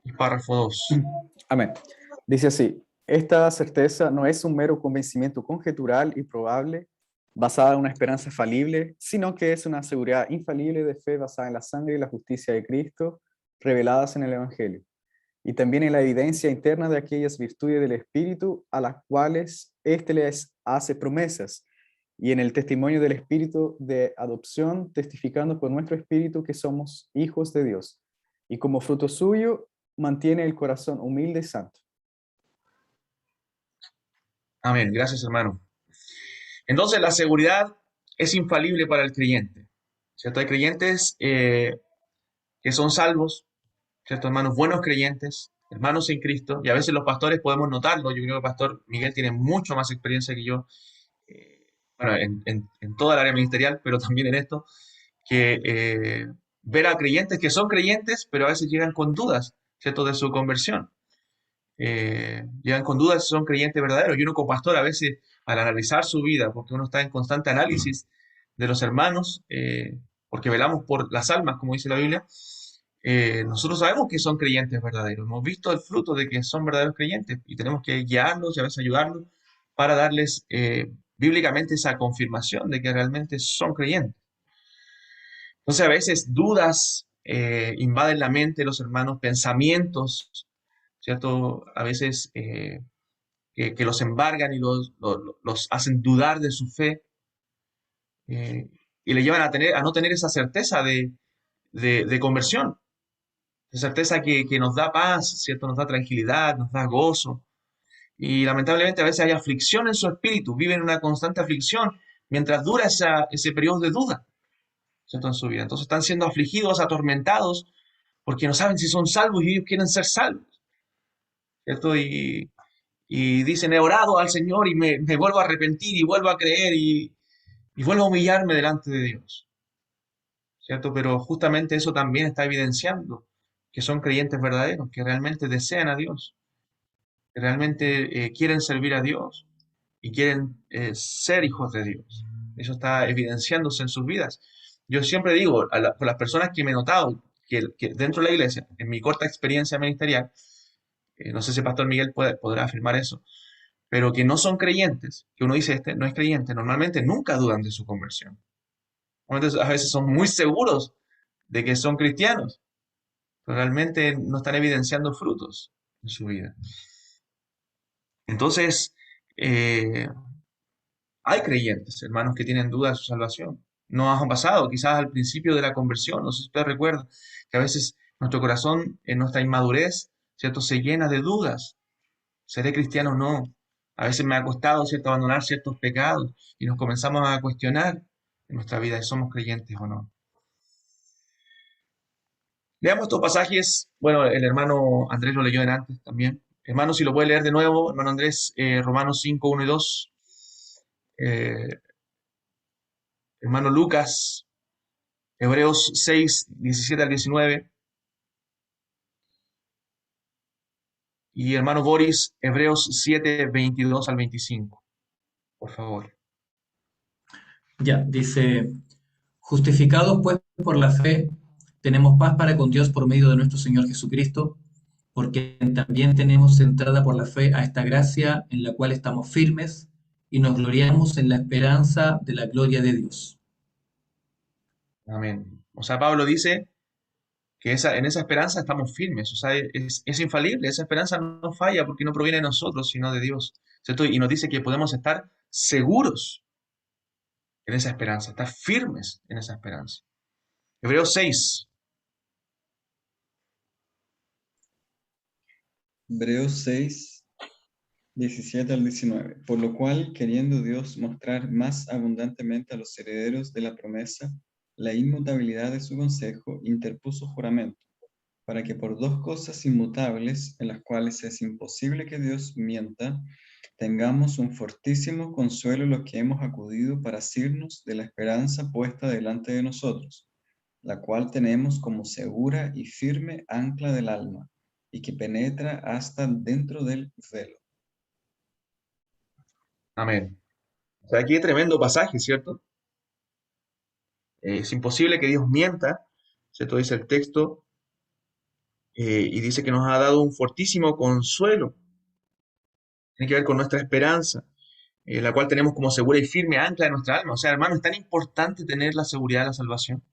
el párrafo 2. Amén. Dice así: esta certeza no es un mero convencimiento conjetural y probable, basada en una esperanza falible, sino que es una seguridad infalible de fe basada en la sangre y la justicia de Cristo, reveladas en el Evangelio, y también en la evidencia interna de aquellas virtudes del Espíritu a las cuales éste les hace promesas, y en el testimonio del Espíritu de adopción, testificando con nuestro Espíritu que somos hijos de Dios, y como fruto suyo mantiene el corazón humilde y santo. Amén. Gracias, hermano. Entonces, la seguridad es infalible para el creyente, ¿cierto? Hay creyentes que son salvos, ¿cierto? Hermanos, buenos creyentes, hermanos en Cristo, y a veces los pastores podemos notarlo. Yo creo que el pastor Miguel tiene mucho más experiencia que yo, bueno, en toda el área ministerial, pero también en esto, que ver a creyentes que son creyentes, pero a veces llegan con dudas, ¿cierto? De su conversión. Llegan con dudas si son creyentes verdaderos. Y uno como pastor a veces, al analizar su vida, porque uno está en constante análisis de los hermanos, porque velamos por las almas, como dice la Biblia, nosotros sabemos que son creyentes verdaderos. Hemos visto el fruto de que son verdaderos creyentes y tenemos que guiarlos y a veces ayudarlos para darles bíblicamente esa confirmación de que realmente son creyentes. Entonces a veces dudas invaden la mente de los hermanos, pensamientos, ¿cierto? A veces que los embargan y los hacen dudar de su fe y le llevan a no tener esa certeza de conversión, esa certeza que nos da paz, ¿cierto? Nos da tranquilidad, nos da gozo. Y lamentablemente a veces hay aflicción en su espíritu, viven una constante aflicción mientras dura ese periodo de duda, ¿cierto? En su vida. Entonces están siendo afligidos, atormentados, porque no saben si son salvos y ellos quieren ser salvos, ¿cierto? Y dicen, he orado al Señor y me vuelvo a arrepentir y vuelvo a creer y vuelvo a humillarme delante de Dios, ¿cierto? Pero justamente eso también está evidenciando que son creyentes verdaderos, que realmente desean a Dios, que realmente quieren servir a Dios y quieren ser hijos de Dios. Eso está evidenciándose en sus vidas. Yo siempre digo por las personas que me he notado que dentro de la iglesia, en mi corta experiencia ministerial, no sé si el pastor Miguel podrá afirmar eso, pero que no son creyentes, que uno dice, este no es creyente, normalmente nunca dudan de su conversión. Normalmente a veces son muy seguros de que son cristianos, pero realmente no están evidenciando frutos en su vida. Entonces, hay creyentes, hermanos, que tienen dudas de su salvación. No ha pasado, quizás al principio de la conversión, no sé si usted recuerda, que a veces nuestro corazón, en nuestra inmadurez, ¿cierto?, se llena de dudas. ¿Seré cristiano o no? A veces me ha costado, ¿cierto?, abandonar ciertos pecados y nos comenzamos a cuestionar en nuestra vida si somos creyentes o no. Leamos estos pasajes. Bueno, el hermano Andrés lo leyó antes también. Hermano, si lo puede leer de nuevo, hermano Andrés, Romanos 5, 1 y 2. Hermano Lucas, Hebreos 6, 17 al 19. Y hermano Boris, Hebreos 7, 22 al 25. Por favor. Ya, dice, justificados pues por la fe, tenemos paz para con Dios por medio de nuestro Señor Jesucristo, porque también tenemos entrada por la fe a esta gracia en la cual estamos firmes y nos gloriamos en la esperanza de la gloria de Dios. Amén. O sea, Pablo dice que en esa esperanza estamos firmes. O sea, es infalible. Esa esperanza no falla porque no proviene de nosotros, sino de Dios. ¿Cierto? Y nos dice que podemos estar seguros en esa esperanza, estar firmes en esa esperanza. Hebreos 6. Hebreos 6, 17 al 19. Por lo cual, queriendo Dios mostrar más abundantemente a los herederos de la promesa la inmutabilidad de su consejo, interpuso juramento, para que por dos cosas inmutables, en las cuales es imposible que Dios mienta, tengamos un fortísimo consuelo los que hemos acudido para asirnos de la esperanza puesta delante de nosotros, la cual tenemos como segura y firme ancla del alma, y que penetra hasta dentro del velo. Amén. O sea, aquí hay tremendo pasaje, ¿cierto? Es imposible que Dios mienta, ¿cierto? Dice el texto, y dice que nos ha dado un fortísimo consuelo. Tiene que ver con nuestra esperanza, la cual tenemos como segura y firme ancla de nuestra alma. O sea, hermano, es tan importante tener la seguridad de la salvación,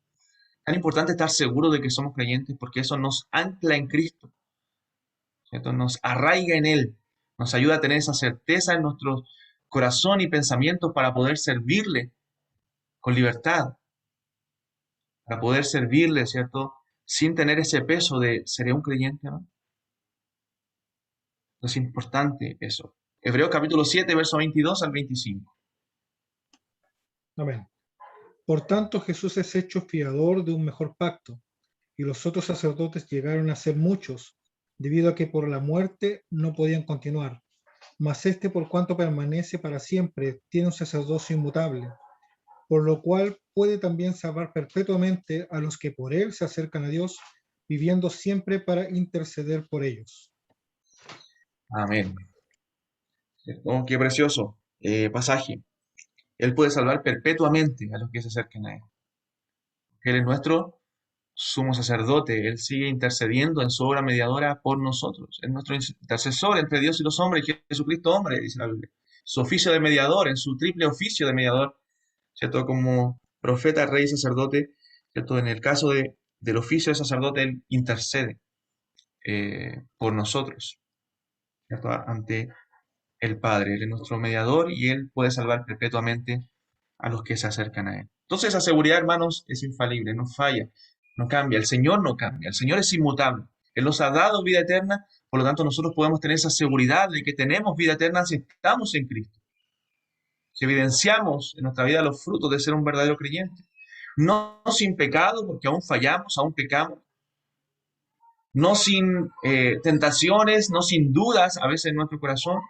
tan importante estar seguro de que somos creyentes, porque eso nos ancla en Cristo, ¿cierto? Nos arraiga en Él, nos ayuda a tener esa certeza en nuestro corazón y pensamientos para poder servirle con libertad, para poder servirle, ¿cierto? Sin tener ese peso de, ¿seré un creyente, no? Es importante eso. Hebreos capítulo 7, verso 22 al 25. Amén. Por tanto, Jesús es hecho fiador de un mejor pacto, y los otros sacerdotes llegaron a ser muchos, debido a que por la muerte no podían continuar. Mas este, por cuanto permanece para siempre, tiene un sacerdocio inmutable, por lo cual puede también salvar perpetuamente a los que por él se acercan a Dios, viviendo siempre para interceder por ellos. Amén. Oh, qué precioso pasaje. Él puede salvar perpetuamente a los que se acerquen a Él. Él es nuestro sumo sacerdote. Él sigue intercediendo en su obra mediadora por nosotros. Es nuestro intercesor entre Dios y los hombres, Jesucristo hombre, dice la Biblia. Su oficio de mediador, en su triple oficio de mediador, ¿cierto? Como profeta, rey y sacerdote, ¿cierto? En el caso del oficio de sacerdote, Él intercede por nosotros, ¿cierto? Ante el Padre. Él es nuestro mediador y Él puede salvar perpetuamente a los que se acercan a Él. Entonces, esa seguridad, hermanos, es infalible, no falla, no cambia. El Señor no cambia, el Señor es inmutable. Él nos ha dado vida eterna, por lo tanto, nosotros podemos tener esa seguridad de que tenemos vida eterna si estamos en Cristo. Si evidenciamos en nuestra vida los frutos de ser un verdadero creyente. No sin pecado, porque aún fallamos, aún pecamos. No sin tentaciones, no sin dudas a veces en nuestro corazón,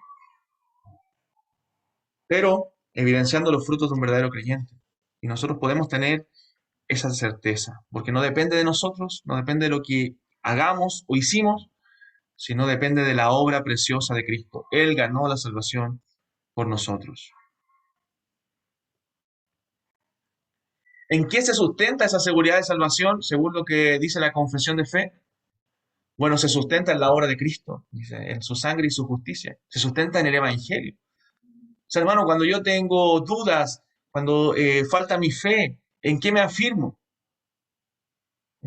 pero evidenciando los frutos de un verdadero creyente. Y nosotros podemos tener esa certeza, porque no depende de nosotros, no depende de lo que hagamos o hicimos, sino depende de la obra preciosa de Cristo. Él ganó la salvación por nosotros. ¿En qué se sustenta esa seguridad de salvación, según lo que dice la confesión de fe? Bueno, se sustenta en la obra de Cristo, dice, en su sangre y su justicia. Se sustenta en el Evangelio. O sea, hermano, cuando yo tengo dudas, cuando falta mi fe, ¿en qué me afirmo?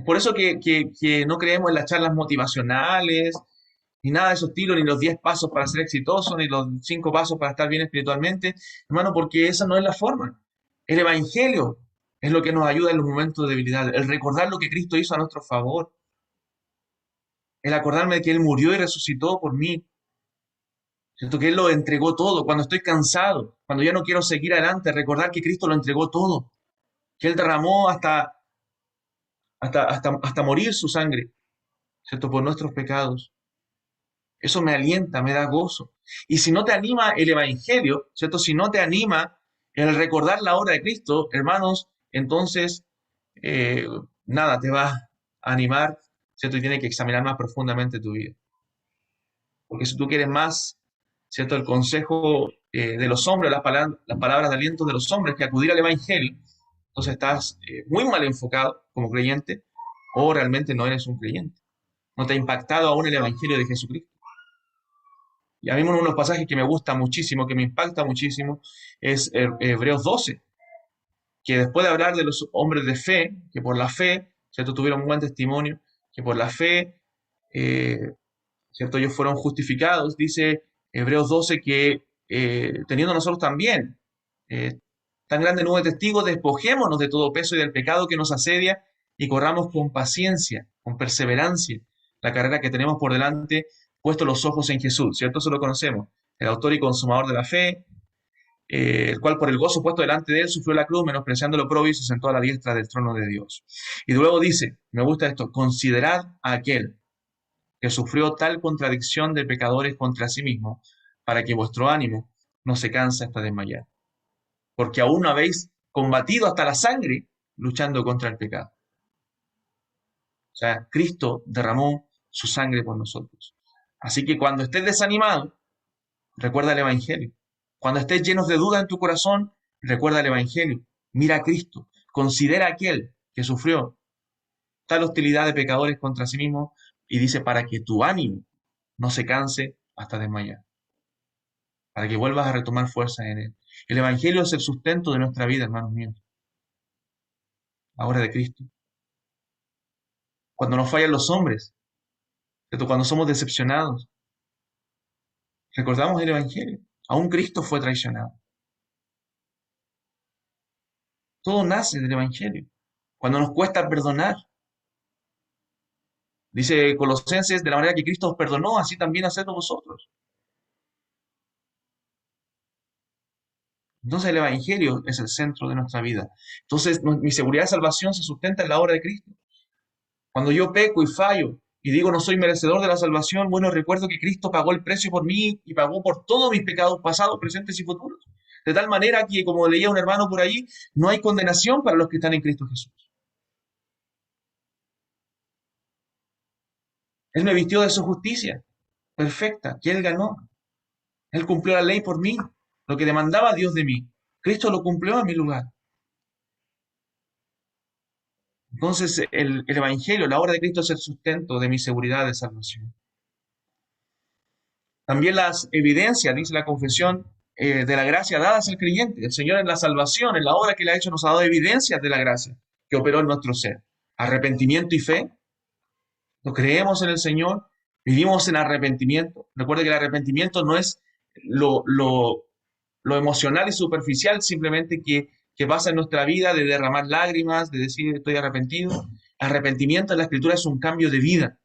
Por eso que no creemos en las charlas motivacionales, ni nada de esos estilos, ni los 10 pasos para ser exitoso, ni los 5 pasos para estar bien espiritualmente, hermano, porque esa no es la forma. El Evangelio es lo que nos ayuda en los momentos de debilidad, el recordar lo que Cristo hizo a nuestro favor, el acordarme de que Él murió y resucitó por mí, ¿cierto? Que Él lo entregó todo. Cuando estoy cansado, cuando ya no quiero seguir adelante, recordar que Cristo lo entregó todo, que Él derramó hasta morir su sangre, ¿cierto? Por nuestros pecados. Eso me alienta, me da gozo. Y si no te anima el Evangelio, ¿cierto? Si no te anima el recordar la obra de Cristo, hermanos, entonces nada te va a animar, ¿cierto? Y tienes que examinar más profundamente tu vida. Porque si tú quieres más, ¿cierto? El consejo de los hombres, las palabras de aliento de los hombres que acudir al Evangelio, entonces estás muy mal enfocado como creyente o realmente no eres un creyente. No te ha impactado aún el Evangelio de Jesucristo. Y a mí uno de los pasajes que me gusta muchísimo, que me impacta muchísimo, es Hebreos 12, que después de hablar de los hombres de fe, que por la fe, ¿cierto? Tuvieron un buen testimonio, que por la fe, ¿cierto? Ellos fueron justificados, dice Hebreos 12, que teniendo nosotros también tan grande nube de testigos, despojémonos de todo peso y del pecado que nos asedia y corramos con paciencia, con perseverancia, la carrera que tenemos por delante, puesto los ojos en Jesús, ¿cierto? Eso lo conocemos, el autor y consumador de la fe, el cual por el gozo puesto delante de él sufrió la cruz, menospreciando lo oprobio y se sentó a la diestra del trono de Dios. Y luego dice, me gusta esto, considerad a aquel que sufrió tal contradicción de pecadores contra sí mismo, para que vuestro ánimo no se canse hasta desmayar. Porque aún no habéis combatido hasta la sangre luchando contra el pecado. O sea, Cristo derramó su sangre por nosotros. Así que cuando estés desanimado, recuerda el Evangelio. Cuando estés llenos de duda en tu corazón, recuerda el Evangelio. Mira a Cristo. Considera a aquel que sufrió tal hostilidad de pecadores contra sí mismo y dice para que tu ánimo no se canse hasta desmayar. Para que vuelvas a retomar fuerza en él. El Evangelio es el sustento de nuestra vida, hermanos míos. La obra de Cristo. Cuando nos fallan los hombres, ¿cierto? Cuando somos decepcionados, recordamos el Evangelio. Aún Cristo fue traicionado. Todo nace del Evangelio. Cuando nos cuesta perdonar. Dice Colosenses, de la manera que Cristo os perdonó, así también hacedlo vosotros. Entonces el Evangelio es el centro de nuestra vida. Entonces mi seguridad de salvación se sustenta en la obra de Cristo. Cuando yo peco y fallo y digo no soy merecedor de la salvación, bueno, recuerdo que Cristo pagó el precio por mí y pagó por todos mis pecados pasados, presentes y futuros. De tal manera que, como leía un hermano por ahí, no hay condenación para los que están en Cristo Jesús. Él me vistió de su justicia perfecta, que Él ganó. Él cumplió la ley por mí, lo que demandaba Dios de mí. Cristo lo cumplió en mi lugar. Entonces, el Evangelio, la obra de Cristo es el sustento de mi seguridad de salvación. También las evidencias, dice la confesión, de la gracia dadas al creyente. El Señor en la salvación, en la obra que le ha hecho, nos ha dado evidencias de la gracia que operó en nuestro ser. Arrepentimiento y fe. Lo creemos en el Señor, vivimos en arrepentimiento. Recuerde que el arrepentimiento no es lo emocional y superficial, simplemente que pasa en nuestra vida de derramar lágrimas, de decir estoy arrepentido. Arrepentimiento en la Escritura es un cambio de vida,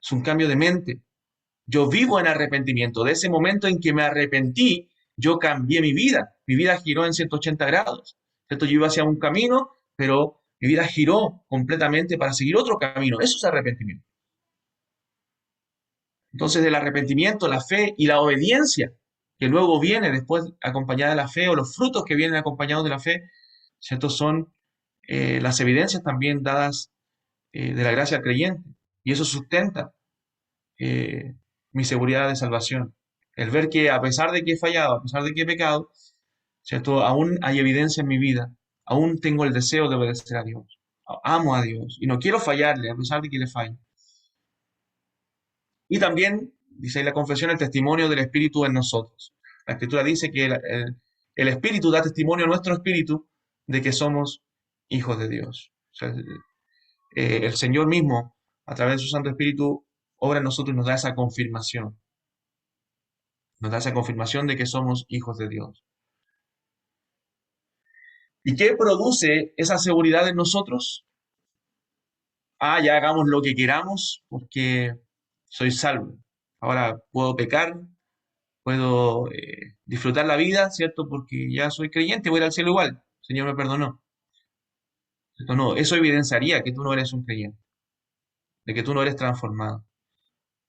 es un cambio de mente. Yo vivo en arrepentimiento. De ese momento en que me arrepentí, yo cambié mi vida. Mi vida giró en 180 grados. ¿Cierto? Yo iba hacia un camino, pero mi vida giró completamente para seguir otro camino. Eso es arrepentimiento. Entonces, el arrepentimiento, la fe y la obediencia, que luego viene después acompañada de la fe, o los frutos que vienen acompañados de la fe, ¿cierto? Son las evidencias también dadas de la gracia al creyente. Y eso sustenta mi seguridad de salvación. El ver que a pesar de que he fallado, a pesar de que he pecado, ¿cierto? Aún hay evidencia en mi vida, aún tengo el deseo de obedecer a Dios. Amo a Dios y no quiero fallarle a pesar de que le fallo. Y también, dice ahí la confesión, el testimonio del Espíritu en nosotros. La Escritura dice que el Espíritu da testimonio a nuestro espíritu de que somos hijos de Dios. O sea, el Señor mismo, a través de su Santo Espíritu, obra en nosotros y nos da esa confirmación. Nos da esa confirmación de que somos hijos de Dios. ¿Y qué produce esa seguridad en nosotros? Ya hagamos lo que queramos porque soy salvo. Ahora puedo pecar, puedo disfrutar la vida, ¿cierto? Porque ya soy creyente, voy a ir al cielo igual. El Señor me perdonó. ¿Cierto? No, eso evidenciaría que tú no eres un creyente, de que tú no eres transformado.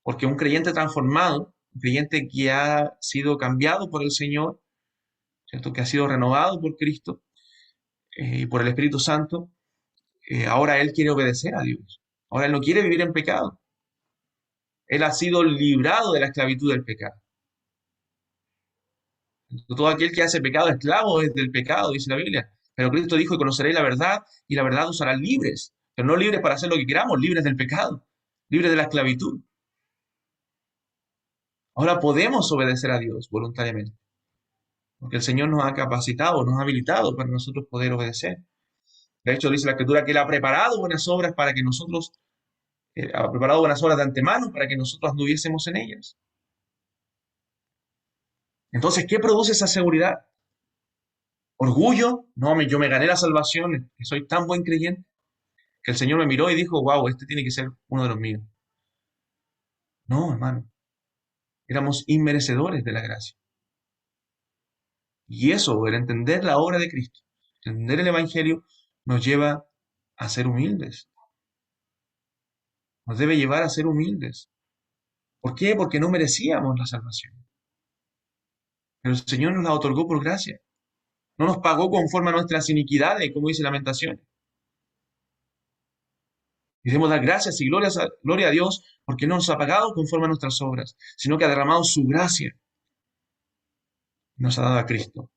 Porque un creyente transformado, un creyente que ha sido cambiado por el Señor, ¿cierto? Que ha sido renovado por Cristo y por el Espíritu Santo, ahora él quiere obedecer a Dios. Ahora él no quiere vivir en pecado. Él ha sido librado de la esclavitud del pecado. Todo aquel que hace pecado, esclavo es del pecado, dice la Biblia. Pero Cristo dijo, conoceréis la verdad y la verdad os hará libres. Pero no libres para hacer lo que queramos, libres del pecado, libres de la esclavitud. Ahora podemos obedecer a Dios voluntariamente. Porque el Señor nos ha capacitado, nos ha habilitado para nosotros poder obedecer. De hecho, dice la Escritura que Él ha preparado buenas obras para que nosotros, ha preparado buenas obras de antemano para que nosotros anduviésemos en ellas. Entonces, ¿qué produce esa seguridad? ¿Orgullo? No, yo me gané la salvación, que soy tan buen creyente, que el Señor me miró y dijo, wow, este tiene que ser uno de los míos. No, hermano. Éramos inmerecedores de la gracia. Y eso, el entender la obra de Cristo, entender el Evangelio, nos lleva a ser humildes. Nos debe llevar a ser humildes. ¿Por qué? Porque no merecíamos la salvación. Pero el Señor nos la otorgó por gracia. No nos pagó conforme a nuestras iniquidades, como dice Lamentaciones. Y debemos dar gracias y gloria a Dios porque no nos ha pagado conforme a nuestras obras, sino que ha derramado su gracia. Nos ha dado a Cristo.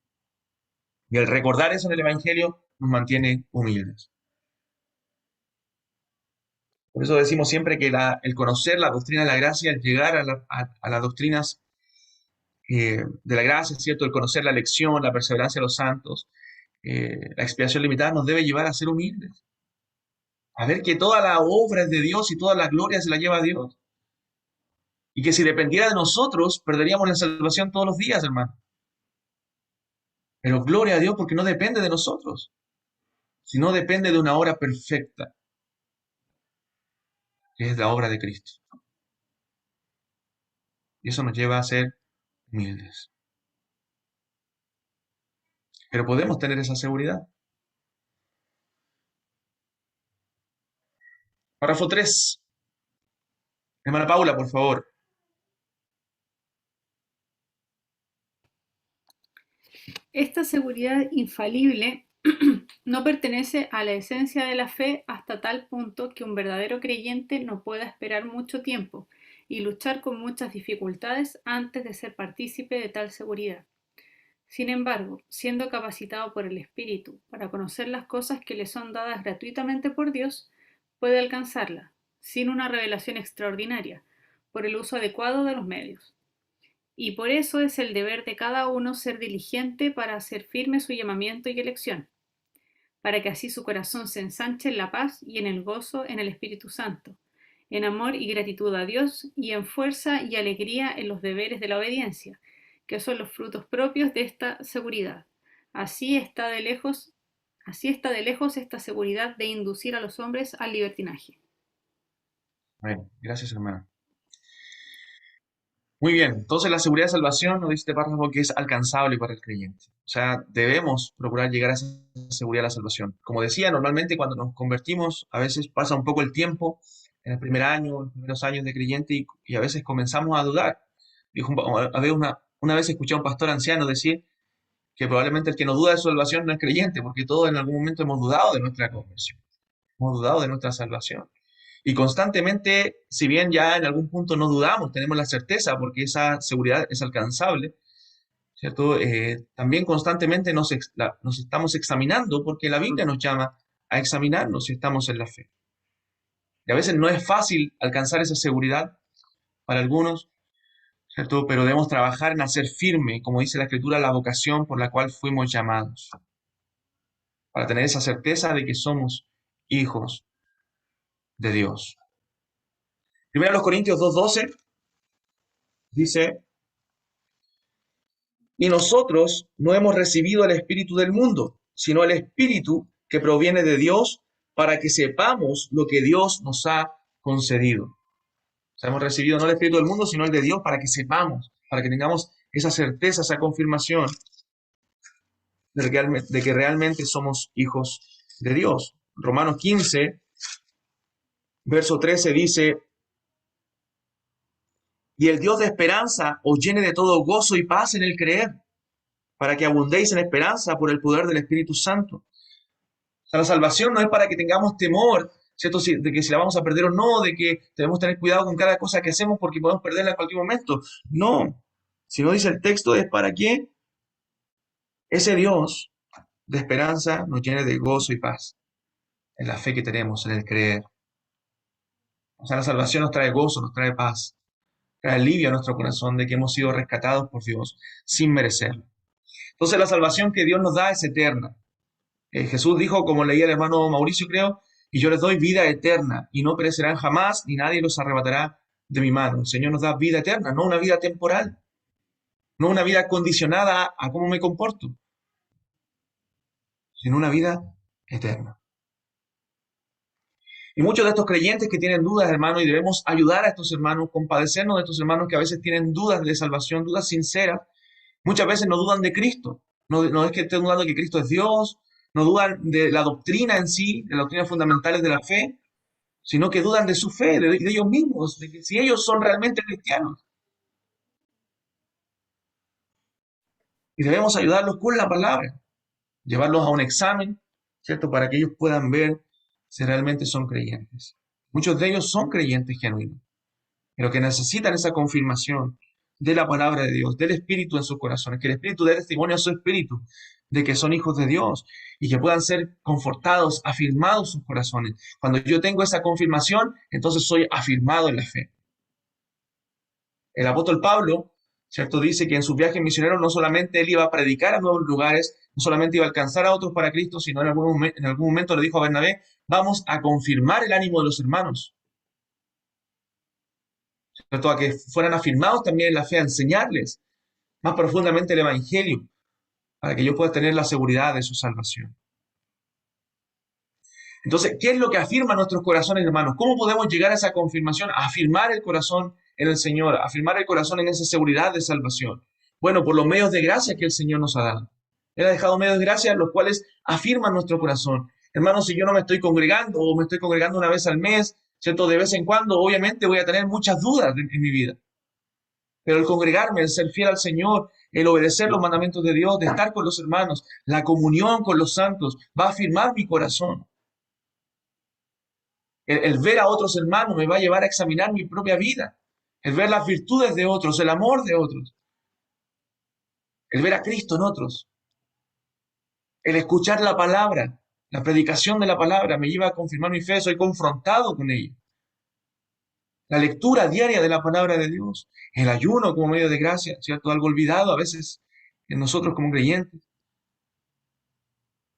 Y el recordar eso en el Evangelio nos mantiene humildes. Por eso decimos siempre que el conocer la doctrina de la gracia, el llegar a las doctrinas de la gracia, ¿cierto? El conocer la elección, la perseverancia de los santos, la expiación limitada, nos debe llevar a ser humildes. A ver que toda la obra es de Dios y toda la gloria se la lleva a Dios. Y que si dependiera de nosotros, perderíamos la salvación todos los días, hermano. Pero gloria a Dios porque no depende de nosotros, sino depende de una obra perfecta, que es la obra de Cristo. Y eso nos lleva a ser humildes. Pero podemos tener esa seguridad. Párrafo 3. Hermana Paula, por favor. Esta seguridad infalible no pertenece a la esencia de la fe hasta tal punto que un verdadero creyente no pueda esperar mucho tiempo y luchar con muchas dificultades antes de ser partícipe de tal seguridad. Sin embargo, siendo capacitado por el Espíritu para conocer las cosas que le son dadas gratuitamente por Dios, puede alcanzarla, sin una revelación extraordinaria, por el uso adecuado de los medios. Y por eso es el deber de cada uno ser diligente para hacer firme su llamamiento y elección, para que así su corazón se ensanche en la paz y en el gozo en el Espíritu Santo, en amor y gratitud a Dios y en fuerza y alegría en los deberes de la obediencia, que son los frutos propios de esta seguridad. Así está de lejos esta seguridad de inducir a los hombres al libertinaje. Bueno, gracias, hermana. Muy bien, entonces la seguridad de salvación nos dice este párrafo que es alcanzable para el creyente. O sea, debemos procurar llegar a esa seguridad de la salvación. Como decía, normalmente cuando nos convertimos, a veces pasa un poco el tiempo, en el primer año, en los primeros años de creyente, y a veces comenzamos a dudar. Una vez escuché a un pastor anciano decir que probablemente el que no duda de su salvación no es creyente, porque todos en algún momento hemos dudado de nuestra conversión, hemos dudado de nuestra salvación. Y constantemente, si bien ya en algún punto no dudamos, tenemos la certeza porque esa seguridad es alcanzable, ¿cierto? También constantemente nos estamos examinando porque la Biblia nos llama a examinarnos si estamos en la fe. Y a veces no es fácil alcanzar esa seguridad para algunos, ¿cierto? Pero debemos trabajar en hacer firme, como dice la Escritura, la vocación por la cual fuimos llamados, para tener esa certeza de que somos hijos de Dios. Primero los Corintios 2:12 dice, y nosotros no hemos recibido el espíritu del mundo, sino el espíritu que proviene de Dios para que sepamos lo que Dios nos ha concedido. O sea, hemos recibido no el espíritu del mundo, sino el de Dios para que sepamos, para que tengamos esa certeza, esa confirmación de que realmente somos hijos de Dios. Romanos 15, verso 13 dice, y el Dios de esperanza os llene de todo gozo y paz en el creer, para que abundéis en esperanza por el poder del Espíritu Santo. O sea, la salvación no es para que tengamos temor, ¿cierto? De que si la vamos a perder o no, de que debemos tener cuidado con cada cosa que hacemos porque podemos perderla en cualquier momento. No, si no dice el texto es para que ese Dios de esperanza nos llene de gozo y paz en la fe que tenemos, en el creer. O sea, la salvación nos trae gozo, nos trae paz, trae alivio a nuestro corazón de que hemos sido rescatados por Dios sin merecerlo. Entonces la salvación que Dios nos da es eterna. Jesús dijo, como leía el hermano Mauricio, creo, y yo les doy vida eterna, y no perecerán jamás, ni nadie los arrebatará de mi mano. El Señor nos da vida eterna, no una vida temporal, no una vida condicionada a cómo me comporto, sino una vida eterna. Y muchos de estos creyentes que tienen dudas, hermanos, y debemos ayudar a estos hermanos, compadecernos de estos hermanos que a veces tienen dudas de salvación, dudas sinceras, muchas veces no dudan de Cristo. No es que estén dudando que Cristo es Dios, no dudan de la doctrina en sí, de las doctrinas fundamentales de la fe, sino que dudan de su fe, de ellos mismos, de que si ellos son realmente cristianos. Y debemos ayudarlos con la palabra, llevarlos a un examen, ¿cierto? Para que ellos puedan ver si realmente son creyentes. Muchos de ellos son creyentes genuinos, pero que necesitan esa confirmación de la palabra de Dios, del Espíritu en sus corazones, que el Espíritu dé testimonio a su espíritu de que son hijos de Dios y que puedan ser confortados, afirmados sus corazones. Cuando yo tengo esa confirmación, entonces soy afirmado en la fe. El apóstol Pablo, ¿cierto? Dice que en sus viajes misioneros no solamente él iba a predicar a nuevos lugares, no solamente iba a alcanzar a otros para Cristo, sino en algún momento le dijo a Bernabé, vamos a confirmar el ánimo de los hermanos, ¿cierto? A que fueran afirmados también en la fe, a enseñarles más profundamente el Evangelio, para que yo pueda tener la seguridad de su salvación. Entonces, ¿qué es lo que afirma nuestros corazones, hermanos? ¿Cómo podemos llegar a esa confirmación, a afirmar el corazón en el Señor, a afirmar el corazón en esa seguridad de salvación? Bueno, por los medios de gracia que el Señor nos ha dado. Él ha dejado medios de gracia los cuales afirman nuestro corazón. Hermanos, si yo no me estoy congregando o me estoy congregando una vez al mes, ¿cierto? De vez en cuando, obviamente voy a tener muchas dudas en mi vida. Pero el congregarme, el ser fiel al Señor, el obedecer los mandamientos de Dios, de estar con los hermanos, la comunión con los santos, va a afirmar mi corazón. El ver a otros hermanos me va a llevar a examinar mi propia vida. El ver las virtudes de otros, el amor de otros. El ver a Cristo en otros. El escuchar la palabra, la predicación de la palabra me lleva a confirmar mi fe, soy confrontado con ella. La lectura diaria de la palabra de Dios, el ayuno como medio de gracia, ¿cierto? Algo olvidado a veces en nosotros como creyentes.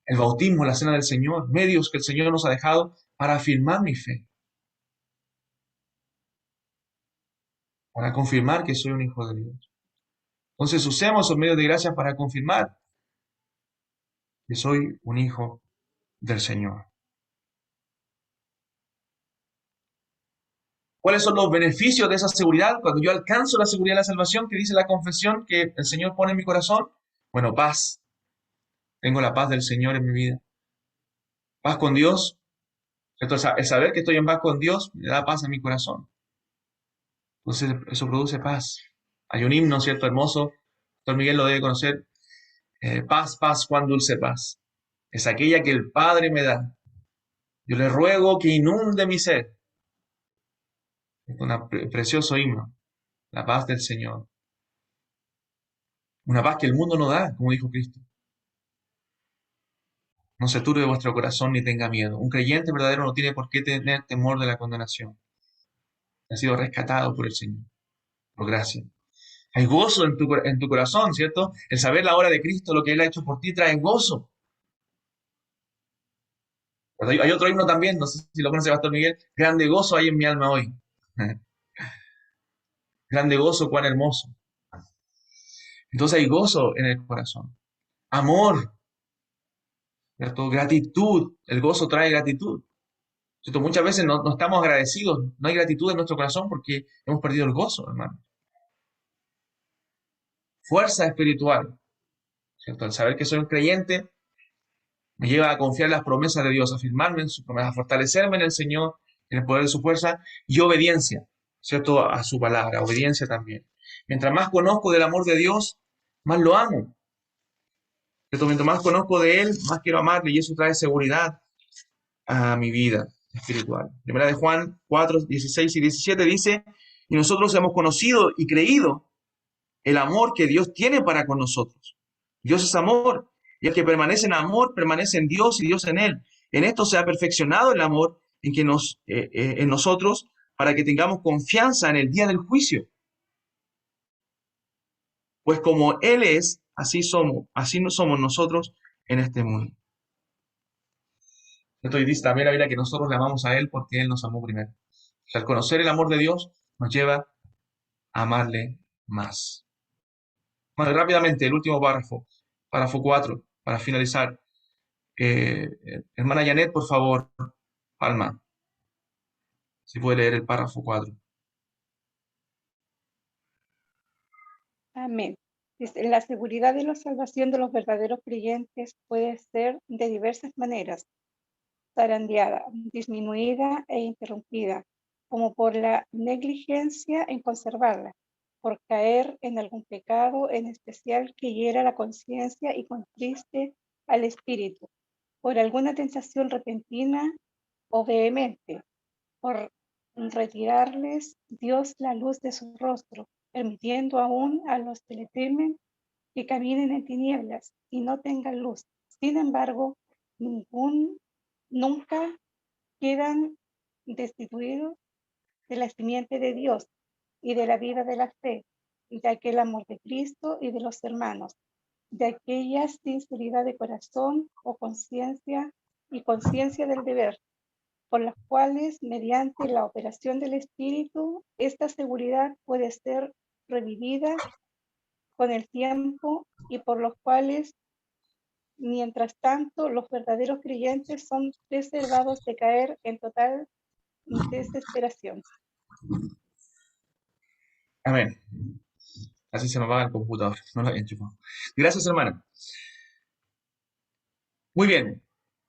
El bautismo, la cena del Señor, medios que el Señor nos ha dejado para afirmar mi fe. Para confirmar que soy un hijo de Dios. Entonces usemos esos medios de gracia para confirmar que soy un hijo del Señor. ¿Cuáles son los beneficios de esa seguridad? Cuando yo alcanzo la seguridad de la salvación, que dice la confesión que el Señor pone en mi corazón, bueno, paz. Tengo la paz del Señor en mi vida. Paz con Dios. Entonces, el saber que estoy en paz con Dios me da paz a mi corazón. Entonces, eso produce paz. Hay un himno, ¿cierto? Hermoso. Don Miguel lo debe conocer. Paz, paz, cuán dulce paz. Es aquella que el Padre me da. Yo le ruego que inunde mi ser. Es un precioso himno. La paz del Señor. Una paz que el mundo no da, como dijo Cristo. No se turbe vuestro corazón ni tenga miedo. Un creyente verdadero no tiene por qué tener temor de la condenación. Ha sido rescatado por el Señor, por gracia. Hay gozo en tu corazón, ¿cierto? El saber la obra de Cristo, lo que Él ha hecho por ti, trae gozo. Pero hay otro himno también, no sé si lo conoce Pastor Miguel, grande gozo hay en mi alma hoy. Grande gozo, cuán hermoso. Entonces hay gozo en el corazón. Amor, ¿cierto? Gratitud. El gozo trae gratitud. ¿Cierto? Muchas veces no estamos agradecidos, no hay gratitud en nuestro corazón porque hemos perdido el gozo, hermano. Fuerza espiritual, ¿cierto? El saber que soy un creyente me lleva a confiar en las promesas de Dios, a afirmarme en sus promesas, a fortalecerme en el Señor, en el poder de su fuerza, y obediencia, ¿cierto? A su palabra, obediencia también. Mientras más conozco del amor de Dios, más lo amo. ¿Cierto? Mientras más conozco de Él, más quiero amarle, y eso trae seguridad a mi vida espiritual. Primera de Juan 4, 16 y 17 dice, y nosotros hemos conocido y creído el amor que Dios tiene para con nosotros. Dios es amor, y el que permanece en amor, permanece en Dios y Dios en él. En esto se ha perfeccionado el amor en nosotros, para que tengamos confianza en el día del juicio. Pues como Él es, así no somos nosotros en este mundo. ¿Cierto? Y dice también la Biblia que nosotros le amamos a Él porque Él nos amó primero. O sea, al conocer el amor de Dios nos lleva a amarle más. Bueno, rápidamente, el último párrafo 4, para finalizar. Hermana Janet, por favor, Palma, si puede leer el párrafo 4. Amén. Dice, la seguridad de la salvación de los verdaderos creyentes puede ser de diversas maneras, zarandeada, disminuida e interrumpida, como por la negligencia en conservarla, por caer en algún pecado en especial que hiera la conciencia y contriste al espíritu, por alguna tentación repentina o vehemente, por retirarles Dios la luz de su rostro, permitiendo aún a los que le temen que caminen en tinieblas y no tengan luz. Sin embargo, nunca quedan destituidos de la simiente de Dios y de la vida de la fe, y de aquel amor de Cristo y de los hermanos, de aquella sinceridad de corazón o conciencia y conciencia del deber, por las cuales, mediante la operación del Espíritu, esta seguridad puede ser revivida con el tiempo y por los cuales, mientras tanto, los verdaderos creyentes son preservados de caer en total desesperación. Amén. Así se me va el computador, no lo había enchufado. Gracias, hermana. Muy bien.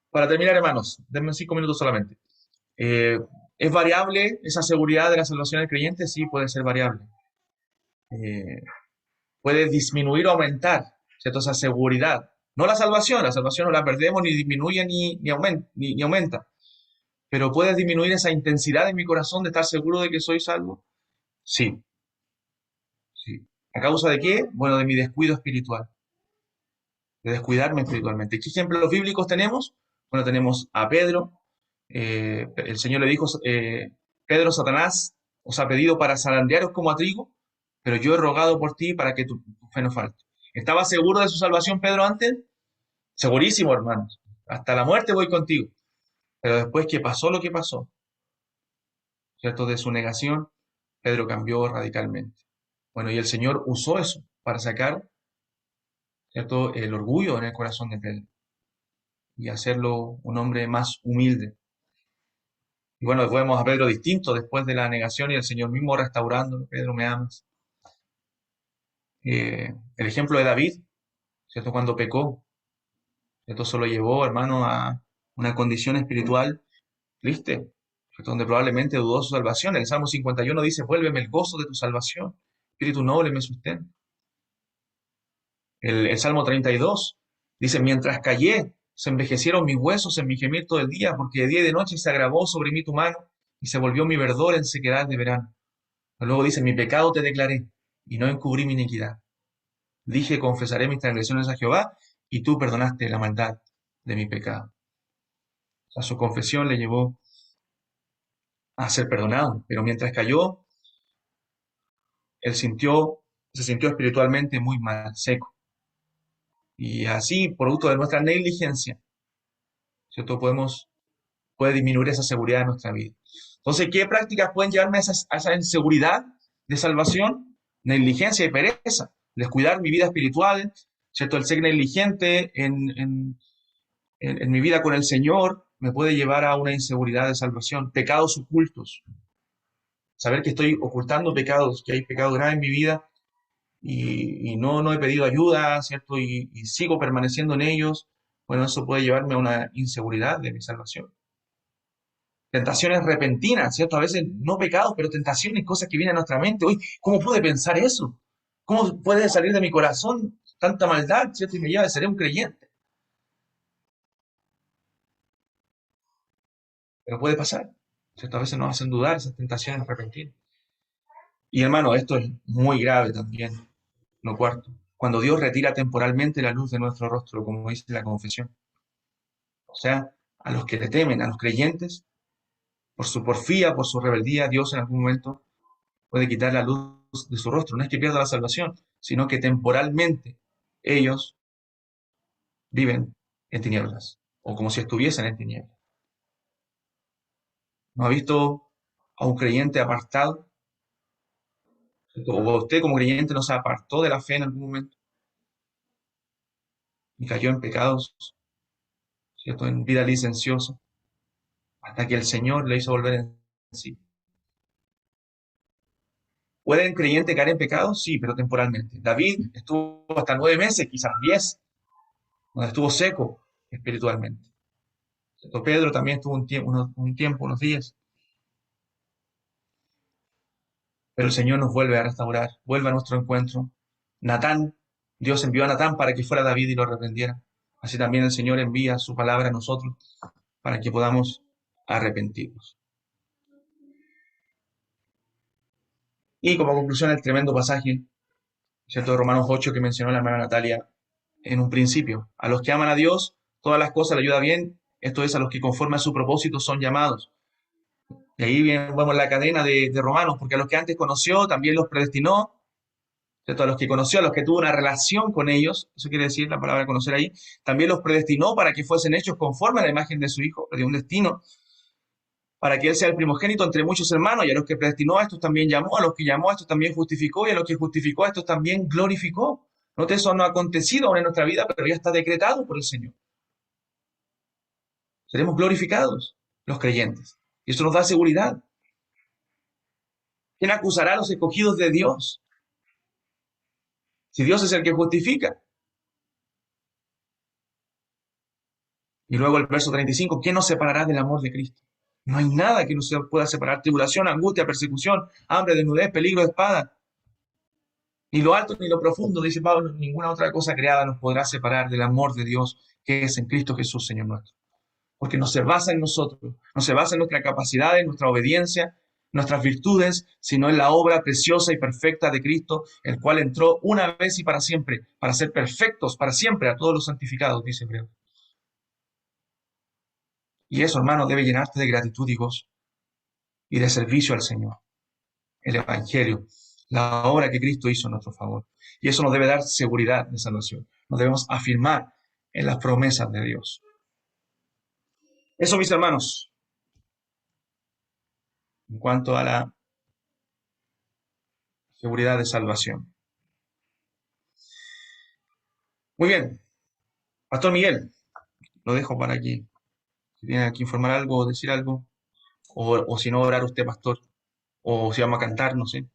Para terminar, hermanos, denme 5 minutos solamente. ¿Es variable esa seguridad de la salvación del creyente? Sí, puede ser variable. Puede disminuir o aumentar, ¿cierto? Esa seguridad. No la salvación no la perdemos, ni disminuye ni aumenta. Pero ¿puede disminuir esa intensidad en mi corazón de estar seguro de que soy salvo? Sí. Sí. ¿A causa de qué? Bueno, de mi descuido espiritual. De descuidarme espiritualmente. ¿Qué ejemplos bíblicos tenemos? Bueno, tenemos a Pedro. El Señor le dijo, Pedro, Satanás os ha pedido para zarandearos como a trigo, pero yo he rogado por ti para que tu fe no falte. ¿Estaba seguro de su salvación Pedro antes? Segurísimo, hermanos. Hasta la muerte voy contigo. Pero después que pasó lo que pasó, ¿cierto? De su negación, Pedro cambió radicalmente. Bueno, y el Señor usó eso para sacar, ¿cierto?, el orgullo en el corazón de Pedro y hacerlo un hombre más humilde. Y bueno, vemos a Pedro distinto después de la negación y el Señor mismo restaurándolo. Pedro, me amas. El ejemplo de David, ¿cierto? Cuando pecó, ¿cierto? Eso lo llevó, hermano, a una condición espiritual triste, ¿cierto? Donde probablemente dudó de su salvación. El Salmo 51 dice, vuélveme el gozo de tu salvación, espíritu noble me sustenta. El Salmo 32 dice, mientras callé, se envejecieron mis huesos en mi gemir todo el día, porque de día y de noche se agravó sobre mí tu mano y se volvió mi verdor en sequedad de verano. Luego dice, mi pecado te declaré y no encubrí mi iniquidad. Dije, confesaré mis transgresiones a Jehová y tú perdonaste la maldad de mi pecado. O sea, su confesión le llevó a ser perdonado, pero mientras cayó, él se sintió espiritualmente muy mal, seco. Y así, producto de nuestra negligencia, ¿cierto? Puede disminuir esa seguridad de nuestra vida. Entonces, ¿qué prácticas pueden llevarme a esa inseguridad de salvación? Negligencia y pereza. Descuidar mi vida espiritual, ¿cierto? El ser negligente en mi vida con el Señor me puede llevar a una inseguridad de salvación. Pecados ocultos. Saber que estoy ocultando pecados, que hay pecados graves en mi vida y no he pedido ayuda, ¿cierto? Y sigo permaneciendo en ellos. Bueno, eso puede llevarme a una inseguridad de mi salvación. Tentaciones repentinas, ¿cierto? A veces no pecados, pero tentaciones, cosas que vienen a nuestra mente. Uy, ¿cómo pude pensar eso? ¿Cómo puede salir de mi corazón tanta maldad, ¿cierto? Y me lleva a ser un creyente. Pero puede pasar, ¿cierto? A veces nos hacen dudar esas tentaciones repentinas. Y hermano, esto es muy grave también, lo cuarto. Cuando Dios retira temporalmente la luz de nuestro rostro, como dice la confesión. O sea, a los que le temen, a los creyentes, por su porfía, por su rebeldía, Dios en algún momento puede quitar la luz de su rostro. No es que pierda la salvación, sino que temporalmente ellos viven en tinieblas, o como si estuviesen en tinieblas. ¿No ha visto a un creyente apartado? ¿O usted como creyente no se apartó de la fe en algún momento? Y cayó en pecados, ¿cierto? En vida licenciosa, hasta que el Señor le hizo volver en sí. ¿Puede el creyente caer en pecado? Sí, pero temporalmente. David estuvo hasta 9 meses, quizás 10, donde estuvo seco espiritualmente. ¿Cierto? Pedro también estuvo un tiempo, unos días. Pero el Señor nos vuelve a restaurar, vuelve a nuestro encuentro. Natán, Dios envió a Natán para que fuera David y lo reprendiera. Así también el Señor envía su palabra a nosotros para que podamos arrepentirnos. Y como conclusión, el tremendo pasaje, ¿cierto?, de Romanos 8 que mencionó la hermana Natalia en un principio. A los que aman a Dios, todas las cosas le ayudan bien, esto es, a los que conforme a su propósito son llamados. Y ahí vemos la cadena de Romanos, porque a los que antes conoció, también los predestinó, ¿cierto? A los que conoció, a los que tuvo una relación con ellos, eso quiere decir la palabra conocer ahí, también los predestinó para que fuesen hechos conforme a la imagen de su Hijo, de un destino, para que Él sea el primogénito entre muchos hermanos, y a los que predestinó a estos también llamó, a los que llamó a estos también justificó, y a los que justificó a estos también glorificó. Note, eso no ha acontecido aún en nuestra vida, pero ya está decretado por el Señor. Seremos glorificados, los creyentes, y eso nos da seguridad. ¿Quién acusará a los escogidos de Dios? Si Dios es el que justifica. Y luego el verso 35, ¿quién nos separará del amor de Cristo? No hay nada que nos pueda separar. Tribulación, angustia, persecución, hambre, desnudez, peligro de espada. Ni lo alto ni lo profundo, dice Pablo, ninguna otra cosa creada nos podrá separar del amor de Dios que es en Cristo Jesús, Señor nuestro. Porque no se basa en nosotros, no se basa en nuestra capacidad, en nuestra obediencia, nuestras virtudes, sino en la obra preciosa y perfecta de Cristo, el cual entró una vez y para siempre, para ser perfectos para siempre a todos los santificados, dice Hebreo. Y eso, hermano, debe llenarte de gratitud y gozo y de servicio al Señor. El Evangelio, la obra que Cristo hizo en nuestro favor. Y eso nos debe dar seguridad de salvación. Nos debemos afirmar en las promesas de Dios. Eso, mis hermanos, en cuanto a la seguridad de salvación. Muy bien. Pastor Miguel, lo dejo para aquí. Si tiene que informar algo o decir algo, o si no, orar usted, pastor, o si vamos a cantar, no sé.